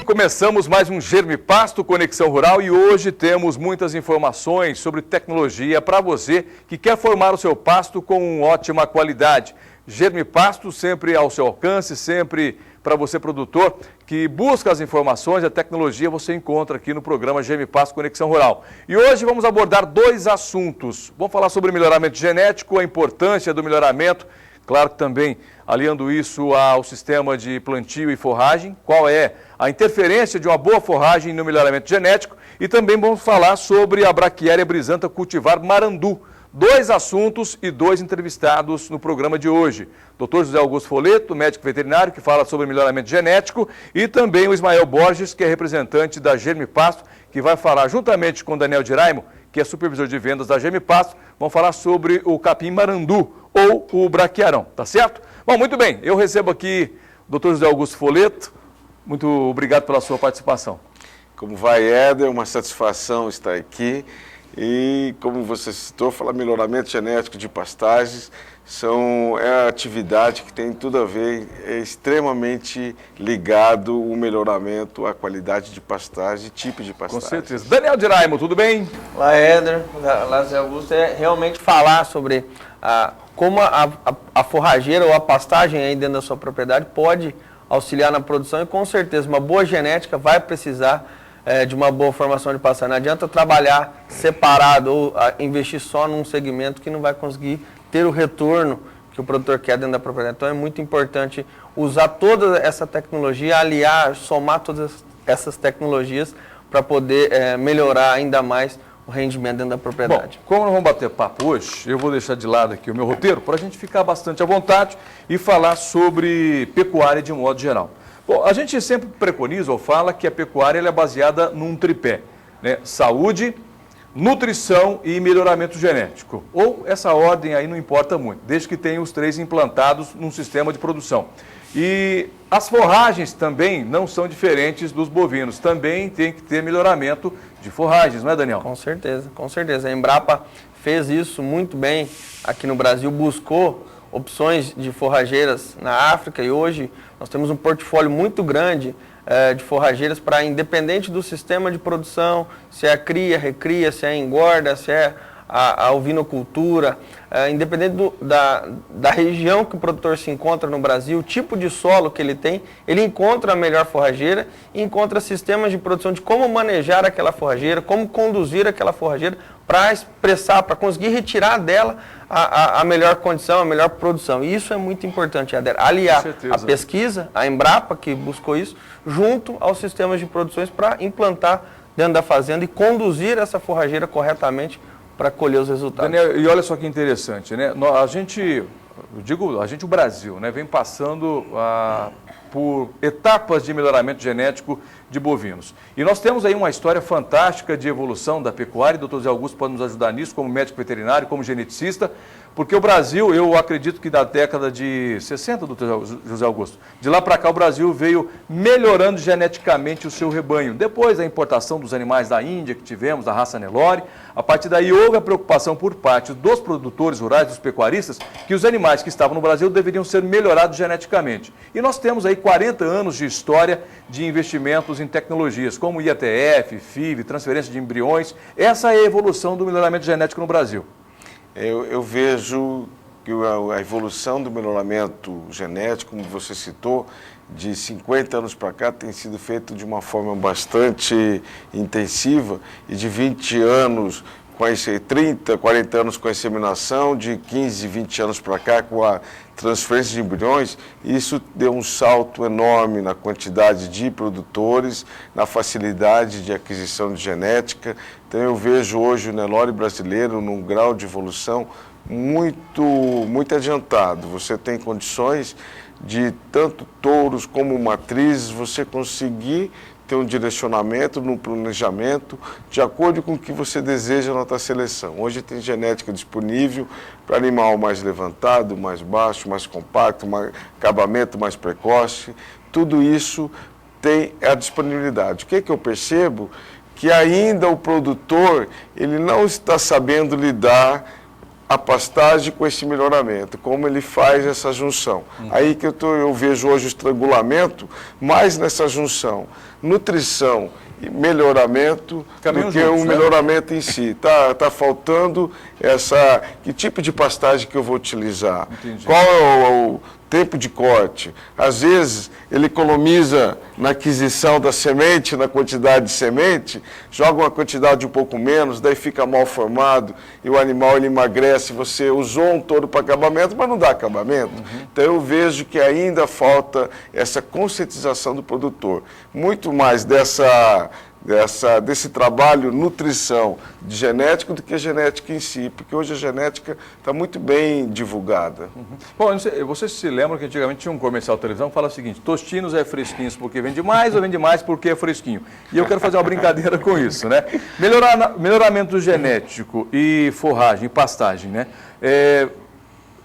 Começamos mais um Germipasto Conexão Rural e hoje temos muitas informações sobre tecnologia para você que quer formar o seu pasto com ótima qualidade. Germipasto sempre ao seu alcance, sempre para você produtor que busca as informações, a tecnologia você encontra aqui no programa Germipasto Conexão Rural. E hoje vamos abordar dois assuntos. Vamos falar sobre melhoramento genético, a importância do melhoramento, claro que também aliando isso ao sistema de plantio e forragem, qual é a interferência de uma boa forragem no melhoramento genético e também vamos falar sobre a Braquiária brisanta cultivar marandu. Dois assuntos e dois entrevistados no programa de hoje. Dr. José Augusto Foleto, médico veterinário, que fala sobre melhoramento genético, e também o Ismael Borges, que é representante da Germipasto, que vai falar juntamente com o Daniel Diraimo, que é supervisor de vendas da Germipasto, vão falar sobre o capim marandu ou o braquiarão, tá certo? Bom, muito bem, eu recebo aqui o Dr. José Augusto Foleto. Muito obrigado pela sua participação. Como vai, Éder? Uma satisfação estar aqui. E, como você citou, falar melhoramento genético de pastagens é a atividade que tem tudo a ver, é extremamente ligado o melhoramento à qualidade de pastagem e tipo de pastagem. Com certeza. Daniel Diraimo, tudo bem? Olá, Éder. Olá, Zé Augusto. É realmente falar sobre como a forrageira ou a pastagem aí dentro da sua propriedade pode auxiliar na produção e, com certeza, uma boa genética vai precisar de uma boa formação de pastagem. Não adianta trabalhar separado ou investir só num segmento que não vai conseguir ter o retorno que o produtor quer dentro da propriedade. Então é muito importante usar toda essa tecnologia, aliar, somar todas essas tecnologias para poder melhorar ainda mais o rendimento dentro da propriedade. Bom, como nós vamos bater papo hoje, eu vou deixar de lado aqui o meu roteiro para a gente ficar bastante à vontade e falar sobre pecuária de um modo geral. Bom, a gente sempre preconiza ou fala que a pecuária ela é baseada num tripé, né? Saúde, nutrição e melhoramento genético. Ou essa ordem aí não importa muito, desde que tenha os três implantados num sistema de produção. E as forragens também não são diferentes dos bovinos, também tem que ter melhoramento de forragens, não é, Daniel? Com certeza, com certeza. A Embrapa fez isso muito bem aqui no Brasil, buscou opções de forrageiras na África e hoje nós temos um portfólio muito grande de forrageiras para, independente do sistema de produção, se é cria, recria, se é engorda, se é a ovinocultura, independente da região que o produtor se encontra no Brasil, o tipo de solo que ele tem, ele encontra a melhor forrageira e encontra sistemas de produção de como manejar aquela forrageira, como conduzir aquela forrageira para expressar, para conseguir retirar dela a melhor condição, a melhor produção. E isso é muito importante, aliar a pesquisa, a Embrapa, que buscou isso, junto aos sistemas de produções para implantar dentro da fazenda e conduzir essa forrageira corretamente para colher os resultados. Daniel, e olha só que interessante, né? O Brasil, né, vem passando por etapas de melhoramento genético de bovinos. E nós temos aí uma história fantástica de evolução da pecuária, e o Dr. Zé Augusto pode nos ajudar nisso, como médico veterinário, como geneticista, porque o Brasil, eu acredito que da década de 60, doutor José Augusto, de lá para cá o Brasil veio melhorando geneticamente o seu rebanho. Depois da importação dos animais da Índia que tivemos, da raça Nelore, a partir daí houve a preocupação por parte dos produtores rurais, dos pecuaristas, que os animais que estavam no Brasil deveriam ser melhorados geneticamente. E nós temos aí 40 anos de história de investimentos em tecnologias, como IATF, FIV, transferência de embriões. Essa é a evolução do melhoramento genético no Brasil. Eu vejo que a evolução do melhoramento genético, como você citou, de 50 anos para cá tem sido feito de uma forma bastante intensiva e de 20 anos com 30, 40 anos com a inseminação, de 15, 20 anos para cá com a transferência de embriões, isso deu um salto enorme na quantidade de produtores, na facilidade de aquisição de genética. Então eu vejo hoje o Nelore brasileiro num grau de evolução muito adiantado. Você tem condições de tanto touros como matrizes, você conseguir ter um direcionamento, no planejamento, de acordo com o que você deseja na tua seleção. Hoje tem genética disponível para animal mais levantado, mais baixo, mais compacto, acabamento mais precoce. Tudo isso tem a disponibilidade. O que eu percebo? Que ainda o produtor ele não está sabendo lidar a pastagem com esse melhoramento, como ele faz essa junção. Aí que eu vejo hoje o estrangulamento mais nessa junção, nutrição e melhoramento do que o melhoramento em si. Tá faltando que tipo de pastagem que eu vou utilizar? Entendi. Qual é o tempo de corte? Às vezes ele economiza na aquisição da semente, na quantidade de semente, joga uma quantidade um pouco menos, daí fica mal formado e o animal ele emagrece, você usou um touro para acabamento, mas não dá acabamento. Então eu vejo que ainda falta essa conscientização do produtor. Muito mais desse trabalho nutrição de genética do que a genética em si, porque hoje a genética está muito bem divulgada. Bom, você se lembra que antigamente tinha um comercial de televisão que fala o seguinte: Tostinos é fresquinhos porque vende mais ou vende mais porque é fresquinho? E eu quero fazer uma brincadeira com isso, né? Melhoramento genético e forragem, e pastagem, né?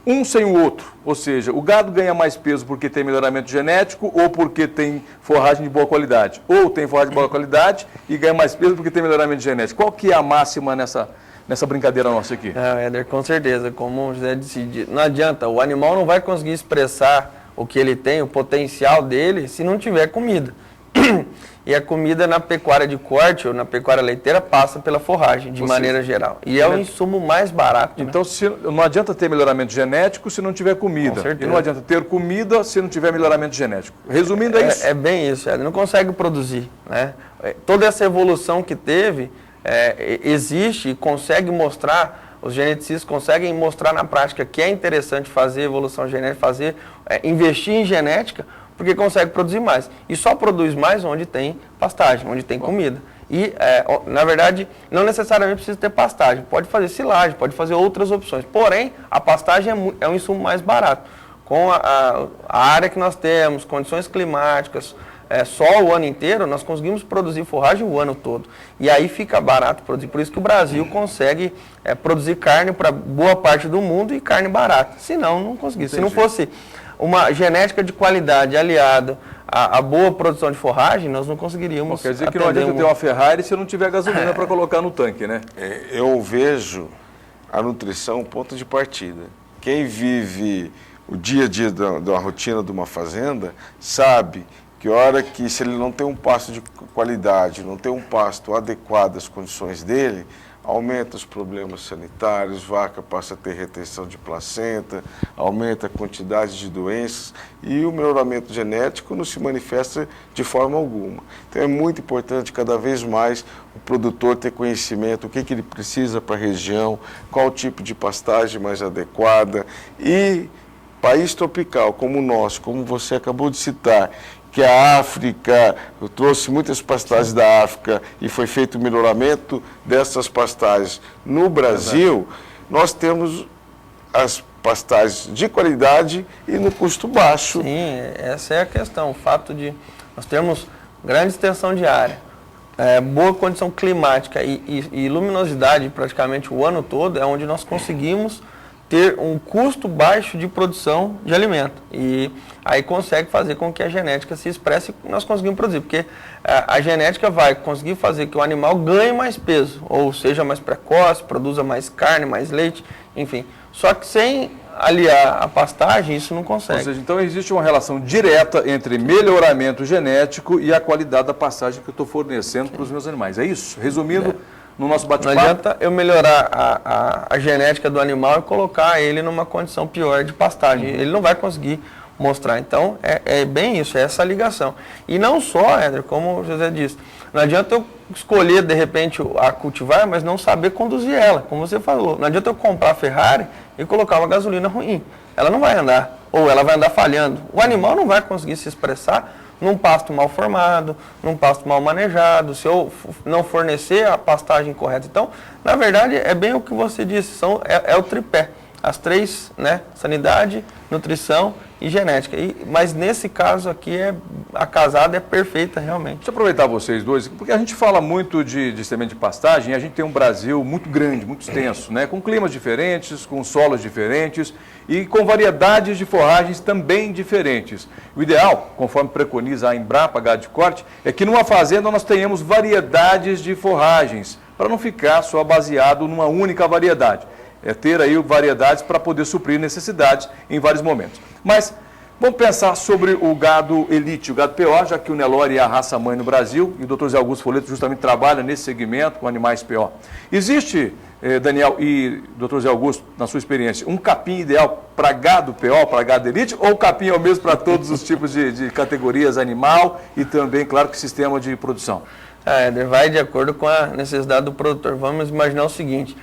Um sem o outro, ou seja, o gado ganha mais peso porque tem melhoramento genético ou porque tem forragem de boa qualidade, ou tem forragem de boa qualidade e ganha mais peso porque tem melhoramento genético. Qual que é a máxima nessa brincadeira nossa aqui? Éder, com certeza, como o José disse, não adianta, o animal não vai conseguir expressar o que ele tem, o potencial dele, se não tiver comida. E a comida na pecuária de corte ou na pecuária leiteira passa pela forragem, de maneira geral. E é o insumo mais barato. Então, não adianta ter melhoramento genético se não tiver comida. Com certeza. E não adianta ter comida se não tiver melhoramento genético. Resumindo, é isso. É bem isso, não consegue produzir, né? Toda essa evolução que teve existe e consegue mostrar, os geneticistas conseguem mostrar na prática que é interessante fazer evolução genética, investir em genética, porque consegue produzir mais. E só produz mais onde tem pastagem, onde tem comida. E, na verdade, não necessariamente precisa ter pastagem. Pode fazer silagem, pode fazer outras opções. Porém, a pastagem é um insumo mais barato. Com a área que nós temos, condições climáticas, só o ano inteiro, nós conseguimos produzir forragem o ano todo. E aí fica barato produzir. Por isso que o Brasil consegue produzir carne para boa parte do mundo e carne barata. Senão, não conseguia. Se não fosse uma genética de qualidade aliada à boa produção de forragem, nós não conseguiríamos. Quer dizer que não adianta ter uma Ferrari se não tiver gasolina para colocar no tanque, né? Eu vejo a nutrição ponto de partida. Quem vive o dia a dia da rotina de uma fazenda sabe que se ele não tem um pasto de qualidade, não tem um pasto adequado às condições dele, aumenta os problemas sanitários, vaca passa a ter retenção de placenta, aumenta a quantidade de doenças e o melhoramento genético não se manifesta de forma alguma. Então é muito importante cada vez mais o produtor ter conhecimento, o que ele precisa para a região, qual o tipo de pastagem mais adequada. E país tropical como o nosso, como você acabou de citar, que a África, eu trouxe muitas pastagens da África e foi feito o melhoramento dessas pastagens no Brasil, nós temos as pastagens de qualidade e no custo baixo. Sim, essa é a questão, o fato de nós termos grande extensão de área, boa condição climática e luminosidade praticamente o ano todo, é onde nós conseguimos ter um custo baixo de produção de alimento. E aí consegue fazer com que a genética se expresse e nós conseguimos produzir. Porque a genética vai conseguir fazer que o animal ganhe mais peso, ou seja mais precoce, produza mais carne, mais leite, enfim. Só que sem aliar a pastagem, isso não consegue. Ou seja, então existe uma relação direta entre melhoramento genético e a qualidade da pastagem que eu estou fornecendo para os meus animais. É isso? Resumindo, no nosso bate-papo. Não adianta eu melhorar a genética do animal e colocar ele numa condição pior de pastagem. Ele não vai conseguir mostrar. Então, é bem isso, é essa ligação. E não só, Éder, como o José disse, não adianta eu escolher, de repente, a cultivar, mas não saber conduzir ela, como você falou. Não adianta eu comprar a Ferrari e colocar uma gasolina ruim. Ela não vai andar, ou ela vai andar falhando. O animal não vai conseguir se expressar num pasto mal formado, num pasto mal manejado, se eu não fornecer a pastagem correta. Então, na verdade, é bem o que você disse, é o tripé. As três, né? Sanidade, nutrição e genética. Mas nesse caso aqui, a casada é perfeita realmente. Deixa eu aproveitar vocês dois, porque a gente fala muito de semente de pastagem, e a gente tem um Brasil muito grande, muito extenso, né? Com climas diferentes, com solos diferentes e com variedades de forragens também diferentes. O ideal, conforme preconiza a Embrapa Gado de Corte, é que numa fazenda nós tenhamos variedades de forragens, para não ficar só baseado numa única variedade. ter aí variedades para poder suprir necessidades em vários momentos. Mas vamos pensar sobre o gado elite, o gado PO, já que o Nelore é a raça-mãe no Brasil e o Dr. Zé Augusto Folletto justamente trabalha nesse segmento com animais PO. Existe, Daniel e Dr. Zé Augusto, na sua experiência, um capim ideal para gado PO, para gado elite, ou o capim é o mesmo para todos os tipos de categorias animal e também, claro, que sistema de produção? Vai de acordo com a necessidade do produtor. Vamos imaginar o seguinte,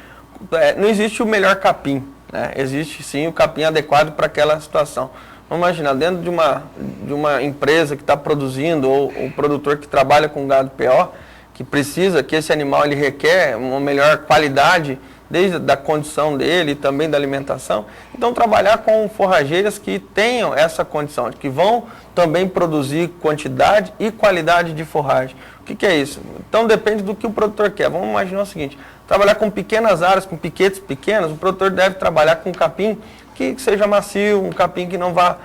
não existe o melhor capim, né? Existe sim o capim adequado para aquela situação. Vamos imaginar, dentro de uma empresa que está produzindo, ou o produtor que trabalha com gado PO, que precisa, que esse animal ele requer uma melhor qualidade, desde a condição dele e também da alimentação. Então, trabalhar com forrageiras que tenham essa condição, que vão também produzir quantidade e qualidade de forragem. O que é isso? Então, depende do que o produtor quer. Vamos imaginar o seguinte, trabalhar com pequenas áreas, com piquetes pequenos, o produtor deve trabalhar com capim que seja macio, um capim que não vá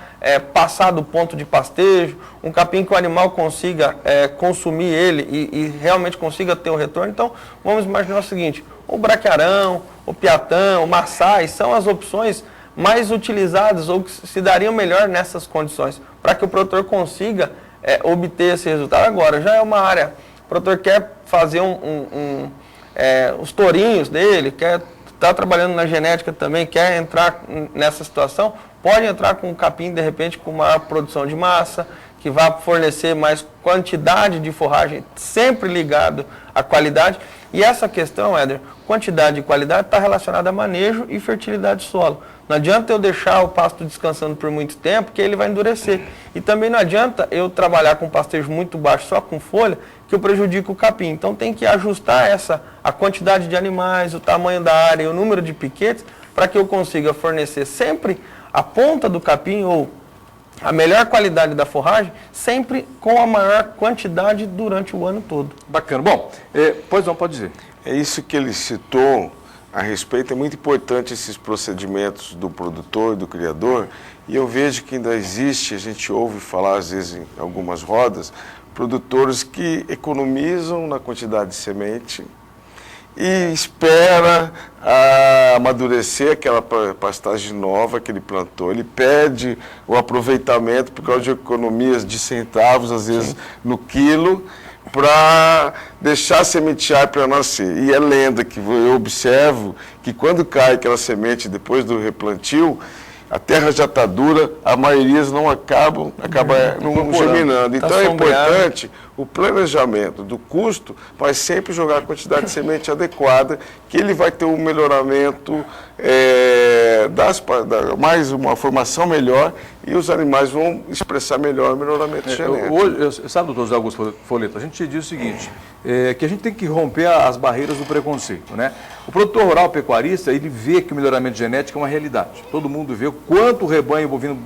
passar do ponto de pastejo, um capim que o animal consiga consumir ele e realmente consiga ter o retorno. Então, vamos imaginar o seguinte, o braquiarão, o piatã, o maçai são as opções mais utilizadas ou que se dariam melhor nessas condições, para que o produtor consiga obter esse resultado. Agora, já é uma área, o produtor quer fazer os tourinhos dele, quer está trabalhando na genética também, quer entrar nessa situação, pode entrar com um capim, de repente, com maior produção de massa, que vai fornecer mais quantidade de forragem, sempre ligado à qualidade. E essa questão, Éder, quantidade e qualidade está relacionada a manejo e fertilidade do solo. Não adianta eu deixar o pasto descansando por muito tempo, que ele vai endurecer. E também não adianta eu trabalhar com pastejo muito baixo, só com folha, que eu prejudico o capim. Então tem que ajustar a quantidade de animais, o tamanho da área e o número de piquetes, para que eu consiga fornecer sempre a ponta do capim ou a melhor qualidade da forragem, sempre com a maior quantidade durante o ano todo. Bacana. Bom, pois não, pode dizer. É isso que ele citou a respeito, é muito importante esses procedimentos do produtor, do criador, e eu vejo que ainda existe, a gente ouve falar às vezes em algumas rodas, produtores que economizam na quantidade de semente e espera amadurecer aquela pastagem nova que ele plantou. Ele perde o aproveitamento por causa de economias de centavos, às vezes, no quilo, para deixar sementear para nascer. E é lenda que eu observo que quando cai aquela semente depois do replantio, a terra já está dura, a maioria não acaba não germinando. Então é importante o planejamento do custo, mas sempre jogar a quantidade de semente adequada, que ele vai ter um melhoramento, mais uma formação melhor, e os animais vão expressar melhor o melhoramento genético. Hoje, sabe, doutor José Augusto Folletto, a gente te diz o seguinte, que a gente tem que romper as barreiras do preconceito, né? O produtor rural pecuarista, ele vê que o melhoramento genético é uma realidade. Todo mundo vê o quanto o rebanho bovino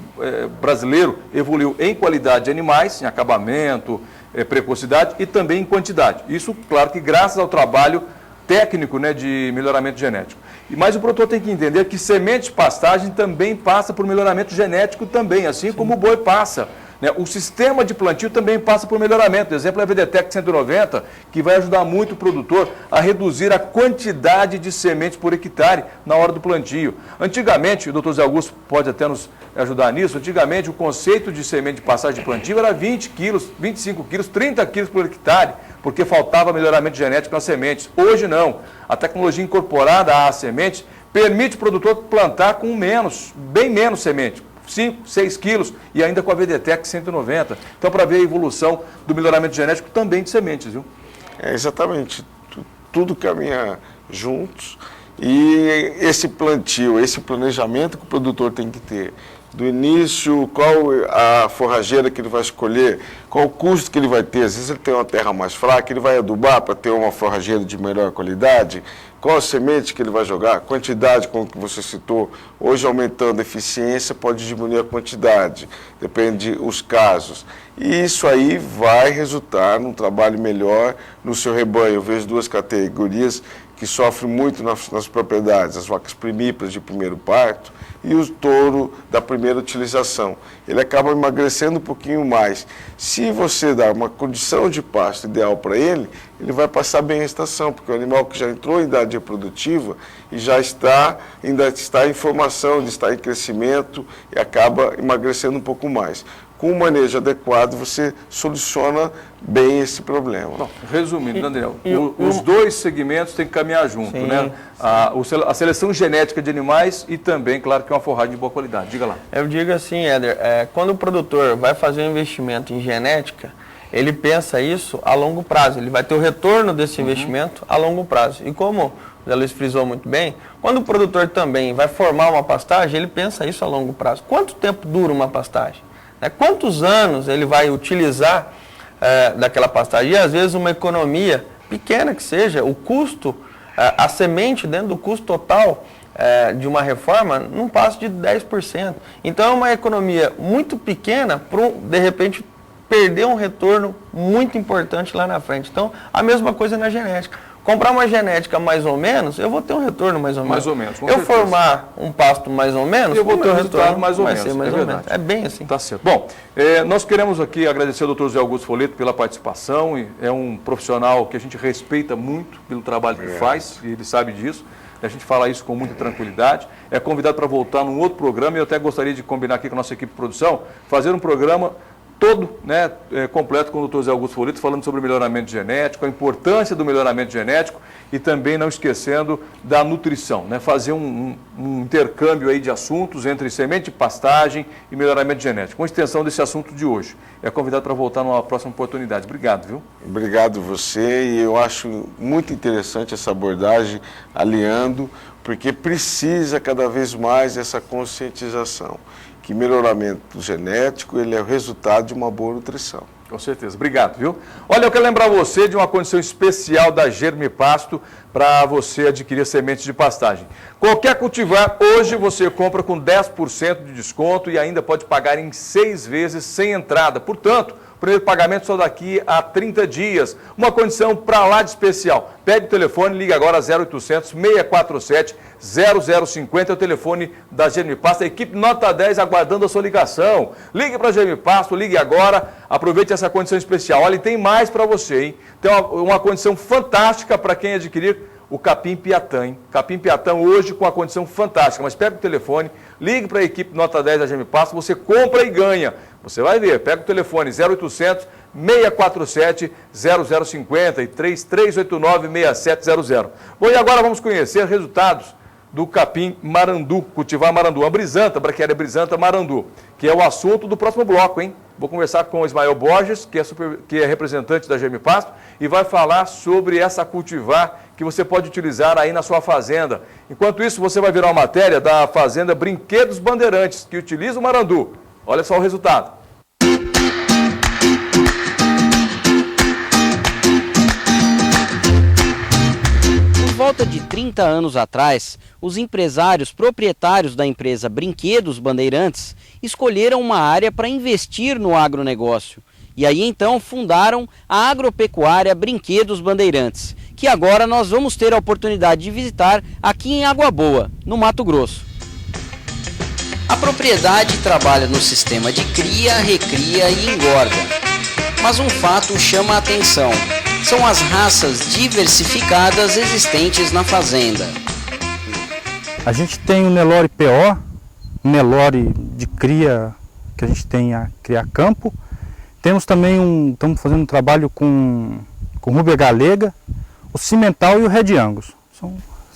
brasileiro evoluiu em qualidade de animais, em acabamento, precocidade e também em quantidade. Isso, claro, que graças ao trabalho técnico, né, de melhoramento genético. Mas o produtor tem que entender que semente de pastagem também passa por melhoramento genético também, assim como o boi passa. O sistema de plantio também passa por melhoramento. O exemplo é a VDTEC 190, que vai ajudar muito o produtor a reduzir a quantidade de sementes por hectare na hora do plantio. Antigamente, o doutor Zé Augusto pode até nos ajudar nisso, antigamente o conceito de semente de passagem de plantio era 20 quilos, 25 quilos, 30 quilos por hectare, porque faltava melhoramento genético nas sementes. Hoje não. A tecnologia incorporada às sementes permite o produtor plantar com bem menos semente. 5, 6 quilos e ainda com a VDTEC 190. Então, para ver a evolução do melhoramento genético também de sementes, viu? Exatamente. Tudo caminha juntos e esse plantio, esse planejamento que o produtor tem que ter. Do início, qual a forrageira que ele vai escolher, qual o custo que ele vai ter. Às vezes ele tem uma terra mais fraca, ele vai adubar para ter uma forrageira de melhor qualidade. Qual a semente que ele vai jogar, quantidade, como que você citou. Hoje, aumentando a eficiência, pode diminuir a quantidade, depende dos casos. E isso aí vai resultar num trabalho melhor no seu rebanho. Eu vejo duas categorias que sofrem muito nas propriedades, as vacas primíparas de primeiro parto e o touro da primeira utilização. Ele acaba emagrecendo um pouquinho mais. Se você dá uma condição de pasto ideal para ele, ele vai passar bem a estação, porque o animal que já entrou em idade reprodutiva e ainda está em formação, está em crescimento e acaba emagrecendo um pouco mais. Com o manejo adequado, você soluciona bem esse problema. Bom, resumindo, Daniel, os dois segmentos têm que caminhar junto, sim, né? A seleção genética de animais e também, claro, que é uma forragem de boa qualidade. Diga lá. Eu digo assim, Éder, quando o produtor vai fazer um investimento em genética, ele pensa isso a longo prazo, ele vai ter o retorno desse investimento a longo prazo. E como o Zé Luiz frisou muito bem, quando o produtor também vai formar uma pastagem, ele pensa isso a longo prazo. Quanto tempo dura uma pastagem? Quantos anos ele vai utilizar daquela pastagem? E às vezes uma economia pequena que seja, o custo, a semente dentro do custo total de uma reforma não passa de 10%. Então é uma economia muito pequena para, de repente, perder um retorno muito importante lá na frente. Então, a mesma coisa na genética. Comprar uma genética mais ou menos, eu vou ter um retorno mais ou menos. Mais ou menos, com eu certeza. Formar um pasto mais ou menos, eu vou ter um retorno mais ou vai menos. Ser mais ou menos. É bem assim. Tá certo. Bom, nós queremos aqui agradecer ao Dr. Zé Augusto Folleto pela participação. É um profissional que a gente respeita muito pelo trabalho que faz, e ele sabe disso. A gente fala isso com muita tranquilidade. É convidado para voltar num outro programa e eu até gostaria de combinar aqui com a nossa equipe de produção, fazer um programa todo, né, completo com o Dr. Zé Augusto Folleto, falando sobre o melhoramento genético, a importância do melhoramento genético e também não esquecendo da nutrição, né, fazer um intercâmbio aí de assuntos entre semente de pastagem e melhoramento genético, uma extensão desse assunto de hoje. É convidado para voltar numa próxima oportunidade. Obrigado, viu? Obrigado você, e eu acho muito interessante essa abordagem, aliando, porque precisa cada vez mais essa conscientização, que melhoramento genético ele é o resultado de uma boa nutrição. Com certeza. Obrigado, viu? Olha, eu quero lembrar você de uma condição especial da Germipasto para você adquirir sementes de pastagem. Qualquer cultivar, hoje você compra com 10% de desconto e ainda pode pagar em 6 vezes sem entrada. Portanto, o primeiro pagamento só daqui a 30 dias. Uma condição para lá de especial. Pegue o telefone, liga agora 0800 647 0050, é o telefone da Germipasto, a equipe nota 10 aguardando a sua ligação. Ligue para a Germipasto, ligue agora, aproveite essa condição especial. Olha, e tem mais para você, hein? Tem uma condição fantástica para quem adquirir o Capim Piatã, hein? Capim Piatã hoje com a condição fantástica, mas pega o telefone, ligue para a equipe nota 10 da Germipasto, você compra e ganha. Você vai ver, pega o telefone 0800 647 0050 e 3389 6700. Bom, e agora vamos conhecer resultados do capim marandu, cultivar marandu, a brisanta, braquiária brisanta marandu, que é o assunto do próximo bloco, hein? Vou conversar com o Ismael Borges, que é representante da Germipasto, e vai falar sobre essa cultivar que você pode utilizar aí na sua fazenda. Enquanto isso, você vai ver uma matéria da fazenda Brinquedos Bandeirantes, que utiliza o marandu. Olha só o resultado. Por volta de 30 anos atrás, os empresários proprietários da empresa Brinquedos Bandeirantes escolheram uma área para investir no agronegócio. E aí então fundaram a agropecuária Brinquedos Bandeirantes, que agora nós vamos ter a oportunidade de visitar aqui em Água Boa, no Mato Grosso. A propriedade trabalha no sistema de cria, recria e engorda. Mas um fato chama a atenção: são as raças diversificadas existentes na fazenda. A gente tem o Nelore PO, um Nelore de cria que a gente tem a criar campo. Temos também estamos fazendo um trabalho com Rúbia Galega, o Cimental e o Red Angus.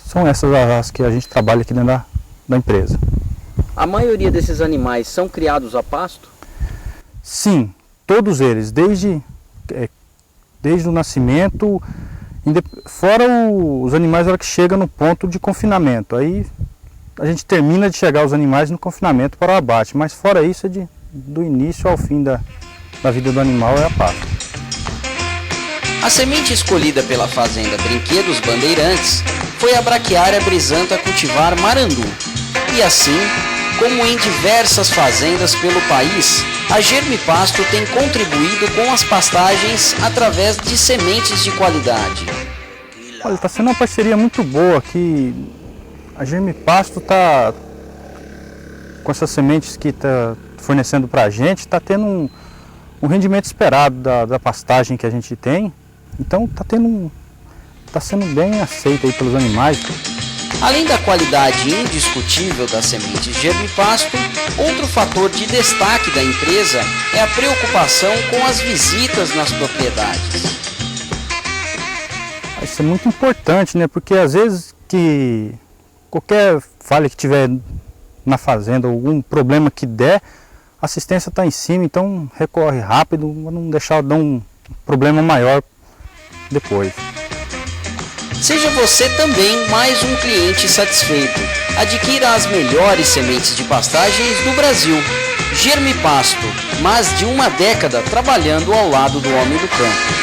São essas as raças que a gente trabalha aqui dentro da empresa. A maioria desses animais são criados a pasto? Sim, todos eles, desde o nascimento, fora os animais que chegam no ponto de confinamento. Aí a gente termina de chegar os animais no confinamento para o abate, mas fora isso, do início ao fim da vida do animal é a pasto. A semente escolhida pela fazenda Brinquedos Bandeirantes foi a braquiária brisanta cultivar marandu. E assim, como em diversas fazendas pelo país, a Germipasto tem contribuído com as pastagens através de sementes de qualidade. Olha, está sendo uma parceria muito boa que a Germipasto está, com essas sementes que está fornecendo para a gente, está tendo um rendimento esperado da pastagem que a gente tem. Então está tendo está sendo bem aceita aí pelos animais. Além da qualidade indiscutível das sementes Germipasto, outro fator de destaque da empresa é a preocupação com as visitas nas propriedades. Isso é muito importante, né? Porque às vezes que qualquer falha que tiver na fazenda, algum problema que der, a assistência está em cima, então recorre rápido para não deixar dar um problema maior depois. Seja você também mais um cliente satisfeito. Adquira as melhores sementes de pastagens do Brasil. Germipasto, mais de uma década trabalhando ao lado do homem do campo.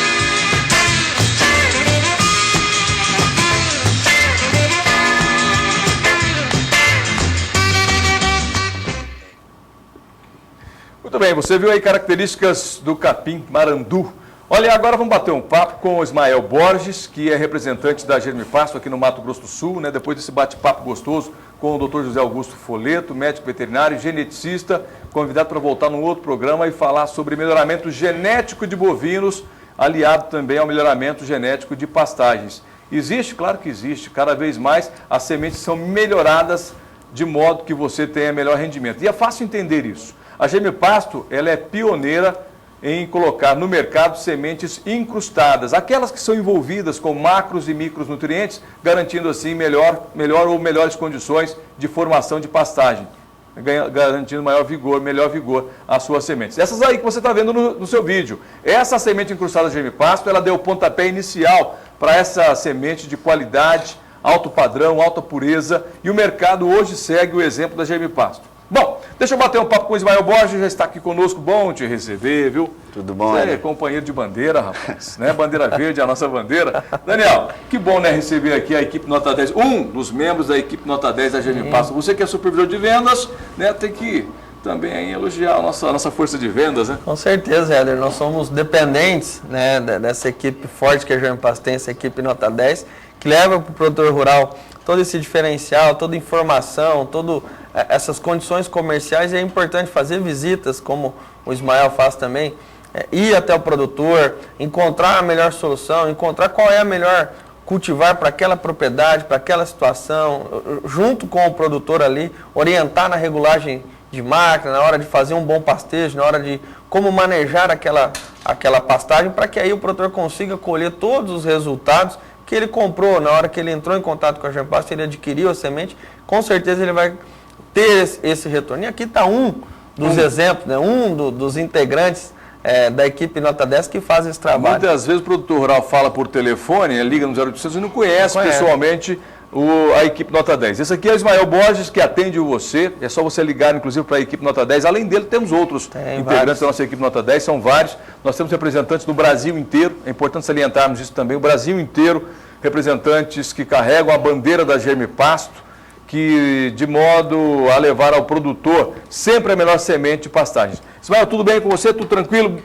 Muito bem, você viu aí características do capim marandu. Olha, agora vamos bater um papo com o Ismael Borges, que é representante da Germipasto aqui no Mato Grosso do Sul, né? Depois desse bate-papo gostoso com o Dr. José Augusto Foleto, médico veterinário, geneticista, convidado para voltar num outro programa e falar sobre melhoramento genético de bovinos, aliado também ao melhoramento genético de pastagens. Existe? Claro que existe. Cada vez mais as sementes são melhoradas de modo que você tenha melhor rendimento. E é fácil entender isso. A Germipasto, ela é pioneira em colocar no mercado sementes incrustadas, aquelas que são envolvidas com macros e micronutrientes, garantindo assim melhor ou melhores condições de formação de pastagem, garantindo melhor vigor às suas sementes. Essas aí que você está vendo no seu vídeo. Essa semente incrustada Germipasto, ela deu o pontapé inicial para essa semente de qualidade, alto padrão, alta pureza, e o mercado hoje segue o exemplo da Germipasto. Bom, deixa eu bater um papo com o Ismael Borges, já está aqui conosco, bom te receber, viu? Tudo bom, Você é companheiro de bandeira, rapaz, né? Bandeira verde, a nossa bandeira. Daniel, que bom, né, receber aqui a equipe Nota 10, um dos membros da equipe Nota 10 da Germipasto. Você que é supervisor de vendas, né, tem que também aí elogiar a nossa força de vendas, né? Com certeza, Éder, nós somos dependentes, né, dessa equipe forte que a Germipasto tem, essa equipe Nota 10, que leva para o produtor rural todo esse diferencial, toda informação, todas essas condições comerciais. E é importante fazer visitas, como o Ismael faz também, ir até o produtor, encontrar a melhor solução, encontrar qual é a melhor cultivar para aquela propriedade, para aquela situação, junto com o produtor ali, orientar na regulagem de máquina, na hora de fazer um bom pastejo, na hora de como manejar aquela pastagem, para que aí o produtor consiga colher todos os resultados que ele comprou. Na hora que ele entrou em contato com a Germipasto, ele adquiriu a semente, com certeza ele vai ter esse retorno. E aqui está um dos exemplos, né? Dos integrantes da equipe Nota 10 que faz esse trabalho. Muitas vezes o produtor rural fala por telefone, liga no 0800 e não conhece pessoalmente a equipe Nota 10. Esse aqui é o Ismael Borges, que atende você. É só você ligar, inclusive, para a equipe Nota 10. Além dele, temos outros integrantes da nossa equipe Nota 10, são vários. Nós temos representantes do Brasil inteiro. É importante salientarmos isso também. O Brasil inteiro, representantes que carregam a bandeira da Germipasto, que de modo a levar ao produtor sempre a melhor semente de pastagens. Ismael, tudo bem com você? Tudo tranquilo?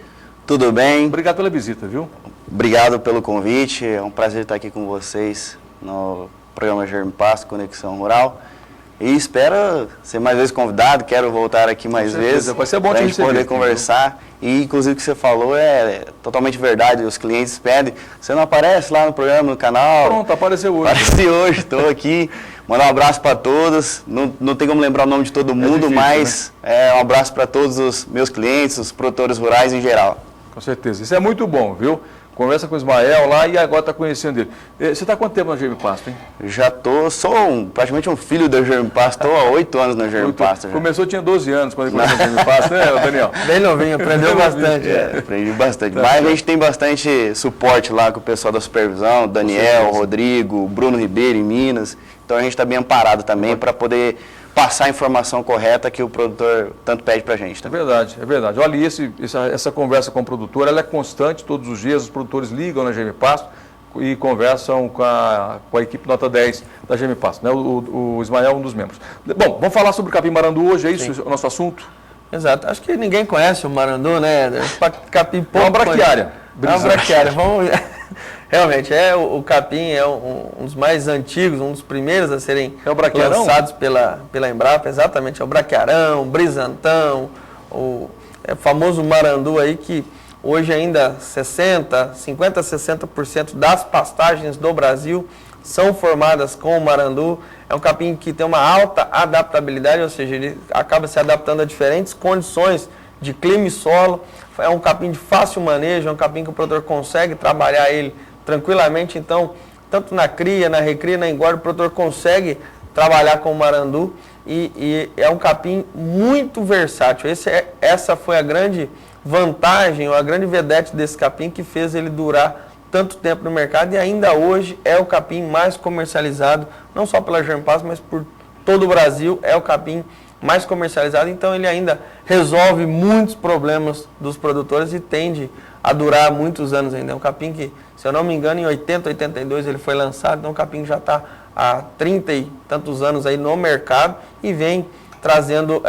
Tudo bem. Obrigado pela visita, viu? Obrigado pelo convite. É um prazer estar aqui com vocês no programa Germipasto, Conexão Rural. E espero ser mais vezes convidado, quero voltar aqui mais vezes. Vai ser bom para te a gente poder conversar. E inclusive o que você falou é totalmente verdade, os clientes pedem. Você não aparece lá no programa, no canal? Pronto, apareceu hoje. Apareci hoje, estou aqui. Mandar um abraço para todos. Não tem como lembrar o nome de todo mundo, difícil, mas um abraço para todos os meus clientes, os produtores rurais em geral. Com certeza. Isso é muito bom, viu? Conversa com o Ismael lá e agora está conhecendo ele. Você está há quanto tempo na Germipasto, hein? Já sou praticamente um filho da Germipasto, estou há 8 anos na Germipasto. Começou, tinha 12 anos quando ele começou na Germipasto, né, Daniel? Bem novinho, aprendeu bastante. Aprendi bastante. Mas a gente tem bastante suporte lá com o pessoal da supervisão, Daniel, Rodrigo, Bruno Ribeiro em Minas. Então a gente está bem amparado também para poder passar a informação correta que o produtor tanto pede para a gente. Tá? É verdade, é verdade. Olha, essa conversa com o produtor, ela é constante, todos os dias os produtores ligam na Germipasto e conversam com a equipe Nota 10 da Germipasto, né? O Ismael é um dos membros. Bom, vamos falar sobre o capim marandu hoje, é isso? Sim. O nosso assunto? Exato. Acho que ninguém conhece o marandu, né? Capim pouco. É uma braquiária. É uma braquiária. Realmente, o capim é um dos mais antigos, um dos primeiros a serem lançados pela Embrapa. Exatamente, é o braquiarão, brisantão, o famoso marandu aí que Hoje ainda 50%, 60% das pastagens do Brasil são formadas com o marandu. É um capim que tem uma alta adaptabilidade, ou seja, ele acaba se adaptando a diferentes condições de clima e solo. É um capim de fácil manejo, é um capim que o produtor consegue trabalhar ele tranquilamente. Então, tanto na cria, na recria, na engorda, o produtor consegue trabalhar com o marandu e é um capim muito versátil. Essa foi a grande vantagem, ou a grande vedete desse capim que fez ele durar tanto tempo no mercado e ainda hoje é o capim mais comercializado, não só pela Germpaz, mas por todo o Brasil, é o capim mais comercializado, então ele ainda resolve muitos problemas dos produtores e tende a durar muitos anos ainda. É um capim que, se eu não me engano, em 80, 82 ele foi lançado, então é um capim que já está há 30 e tantos anos aí no mercado e vem trazendo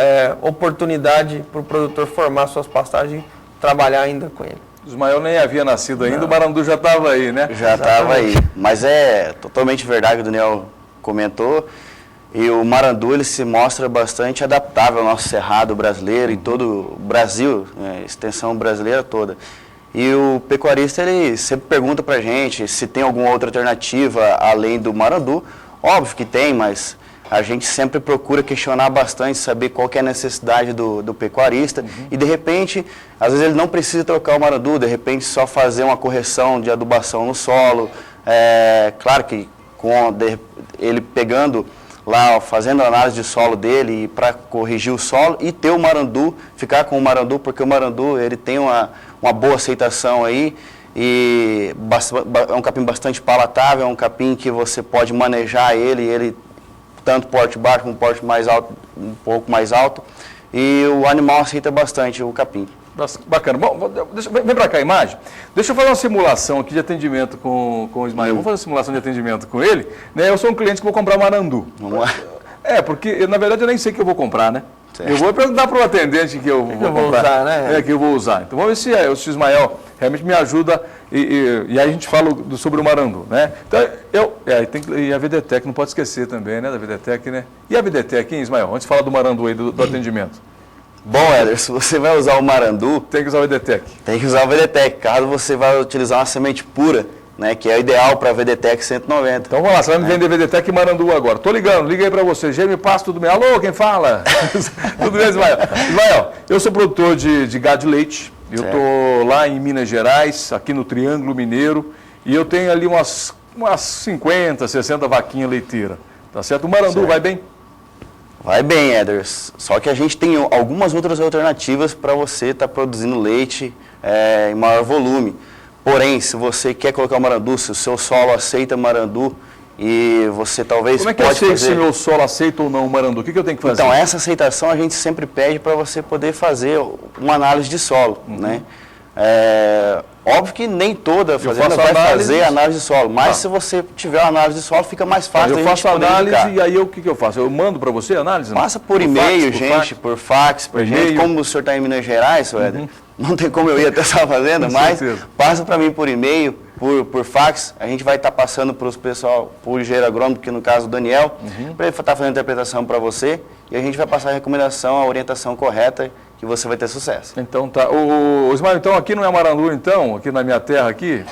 oportunidade para o produtor formar suas pastagens e trabalhar ainda com ele. O Ismael nem havia nascido ainda, o marandu já estava aí, né? Já estava aí, mas é totalmente verdade o que o Daniel comentou. E o marandu ele se mostra bastante adaptável ao nosso cerrado brasileiro e todo o Brasil, extensão brasileira toda. E o pecuarista ele sempre pergunta para a gente se tem alguma outra alternativa além do marandu. Óbvio que tem, mas a gente sempre procura questionar bastante, saber qual que é a necessidade do pecuarista. E de repente, às vezes ele não precisa trocar o marandu, de repente só fazer uma correção de adubação no solo. Claro que ele pegando lá, fazendo a análise de solo dele para corrigir o solo e ter o marandu, ficar com o marandu, porque o marandu ele tem uma boa aceitação aí e é um capim bastante palatável, é um capim que você pode manejar ele tanto porte baixo como porte mais alto, um pouco mais alto, e o animal aceita bastante o capim. Bacana. Bom, vem para cá a imagem. Deixa eu fazer uma simulação aqui de atendimento com o Ismael. Vamos fazer uma simulação de atendimento com ele. Né? Eu sou um cliente que vou comprar marandu. Vamos lá. Porque na verdade eu nem sei o que eu vou comprar, né? Certo. Eu vou perguntar para o atendente que eu vou comprar. Usar, né? Que eu vou usar. Então vamos ver se o Ismael realmente me ajuda e aí a gente fala sobre o marandu, né? Então e a VDTEC, não pode esquecer também, né? Da VDTEC, né? E a VDTEC, hein, Ismael? Antes de falar do marandu aí, do atendimento. Bom, Éder, se você vai usar o marandu, Tem que usar o VDTEC. tem que usar o VDTEC. Caso você vai utilizar uma semente pura, né, que é o ideal para a VDTEC 190. Então vamos lá, você vai me vender VDTEC e marandu agora. Tô ligando, liga aí para você. Germpaz, tudo bem? Alô, quem fala? Tudo bem, Ismael? Ismael, eu sou produtor de gado de leite. Eu tô lá em Minas Gerais, aqui no Triângulo Mineiro, e eu tenho ali umas 50, 60 vaquinhas leiteiras. Tá certo? O marandu vai bem? Vai bem, Éder. Só que a gente tem algumas outras alternativas para você estar produzindo leite em maior volume. Porém, se você quer colocar o marandu, se o seu solo aceita marandu e você talvez Como é que eu sei se meu solo aceita ou não o marandu? O que eu tenho que fazer? Então, essa aceitação a gente sempre pede para você poder fazer uma análise de solo, né? Óbvio que nem toda fazenda vai fazer análise de solo, mas se você tiver uma análise de solo, fica mais fácil. Eu faço análise e aí o que eu faço? Eu mando para você a análise? Passa por e-mail, gente, por fax, por gente. Como o senhor está em Minas Gerais, Éder, não tem como eu ir até essa fazenda, mas passa para mim por e-mail, por fax. A gente vai estar passando para os pessoal, para o engenheiro agrônomo, que no caso o Daniel, para ele estar fazendo a interpretação para você, e a gente vai passar a recomendação, a orientação correta, que você vai ter sucesso. Então tá. Ismael, então aqui não é marandu, então? Aqui na minha terra aqui?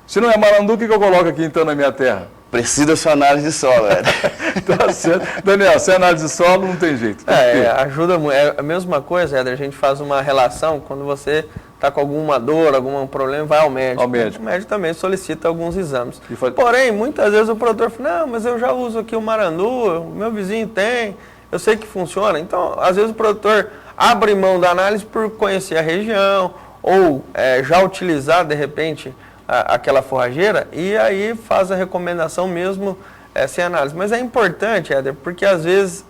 Se não é marandu, o que eu coloco aqui então na minha terra? Precisa da sua análise de solo, Éder. Tá certo. Daniel, sem análise de solo não tem jeito. Ajuda muito. É a mesma coisa, Éder, a gente faz uma relação quando você está com alguma dor, algum problema, vai ao médico. O médico também solicita alguns exames. Porém, muitas vezes o produtor fala, não, mas eu já uso aqui o marandu, o meu vizinho tem, eu sei que funciona. Então, às vezes o produtor abre mão da análise por conhecer a região ou já utilizar, de repente, aquela forrageira e aí faz a recomendação mesmo sem análise. Mas é importante, Éder, porque às vezes,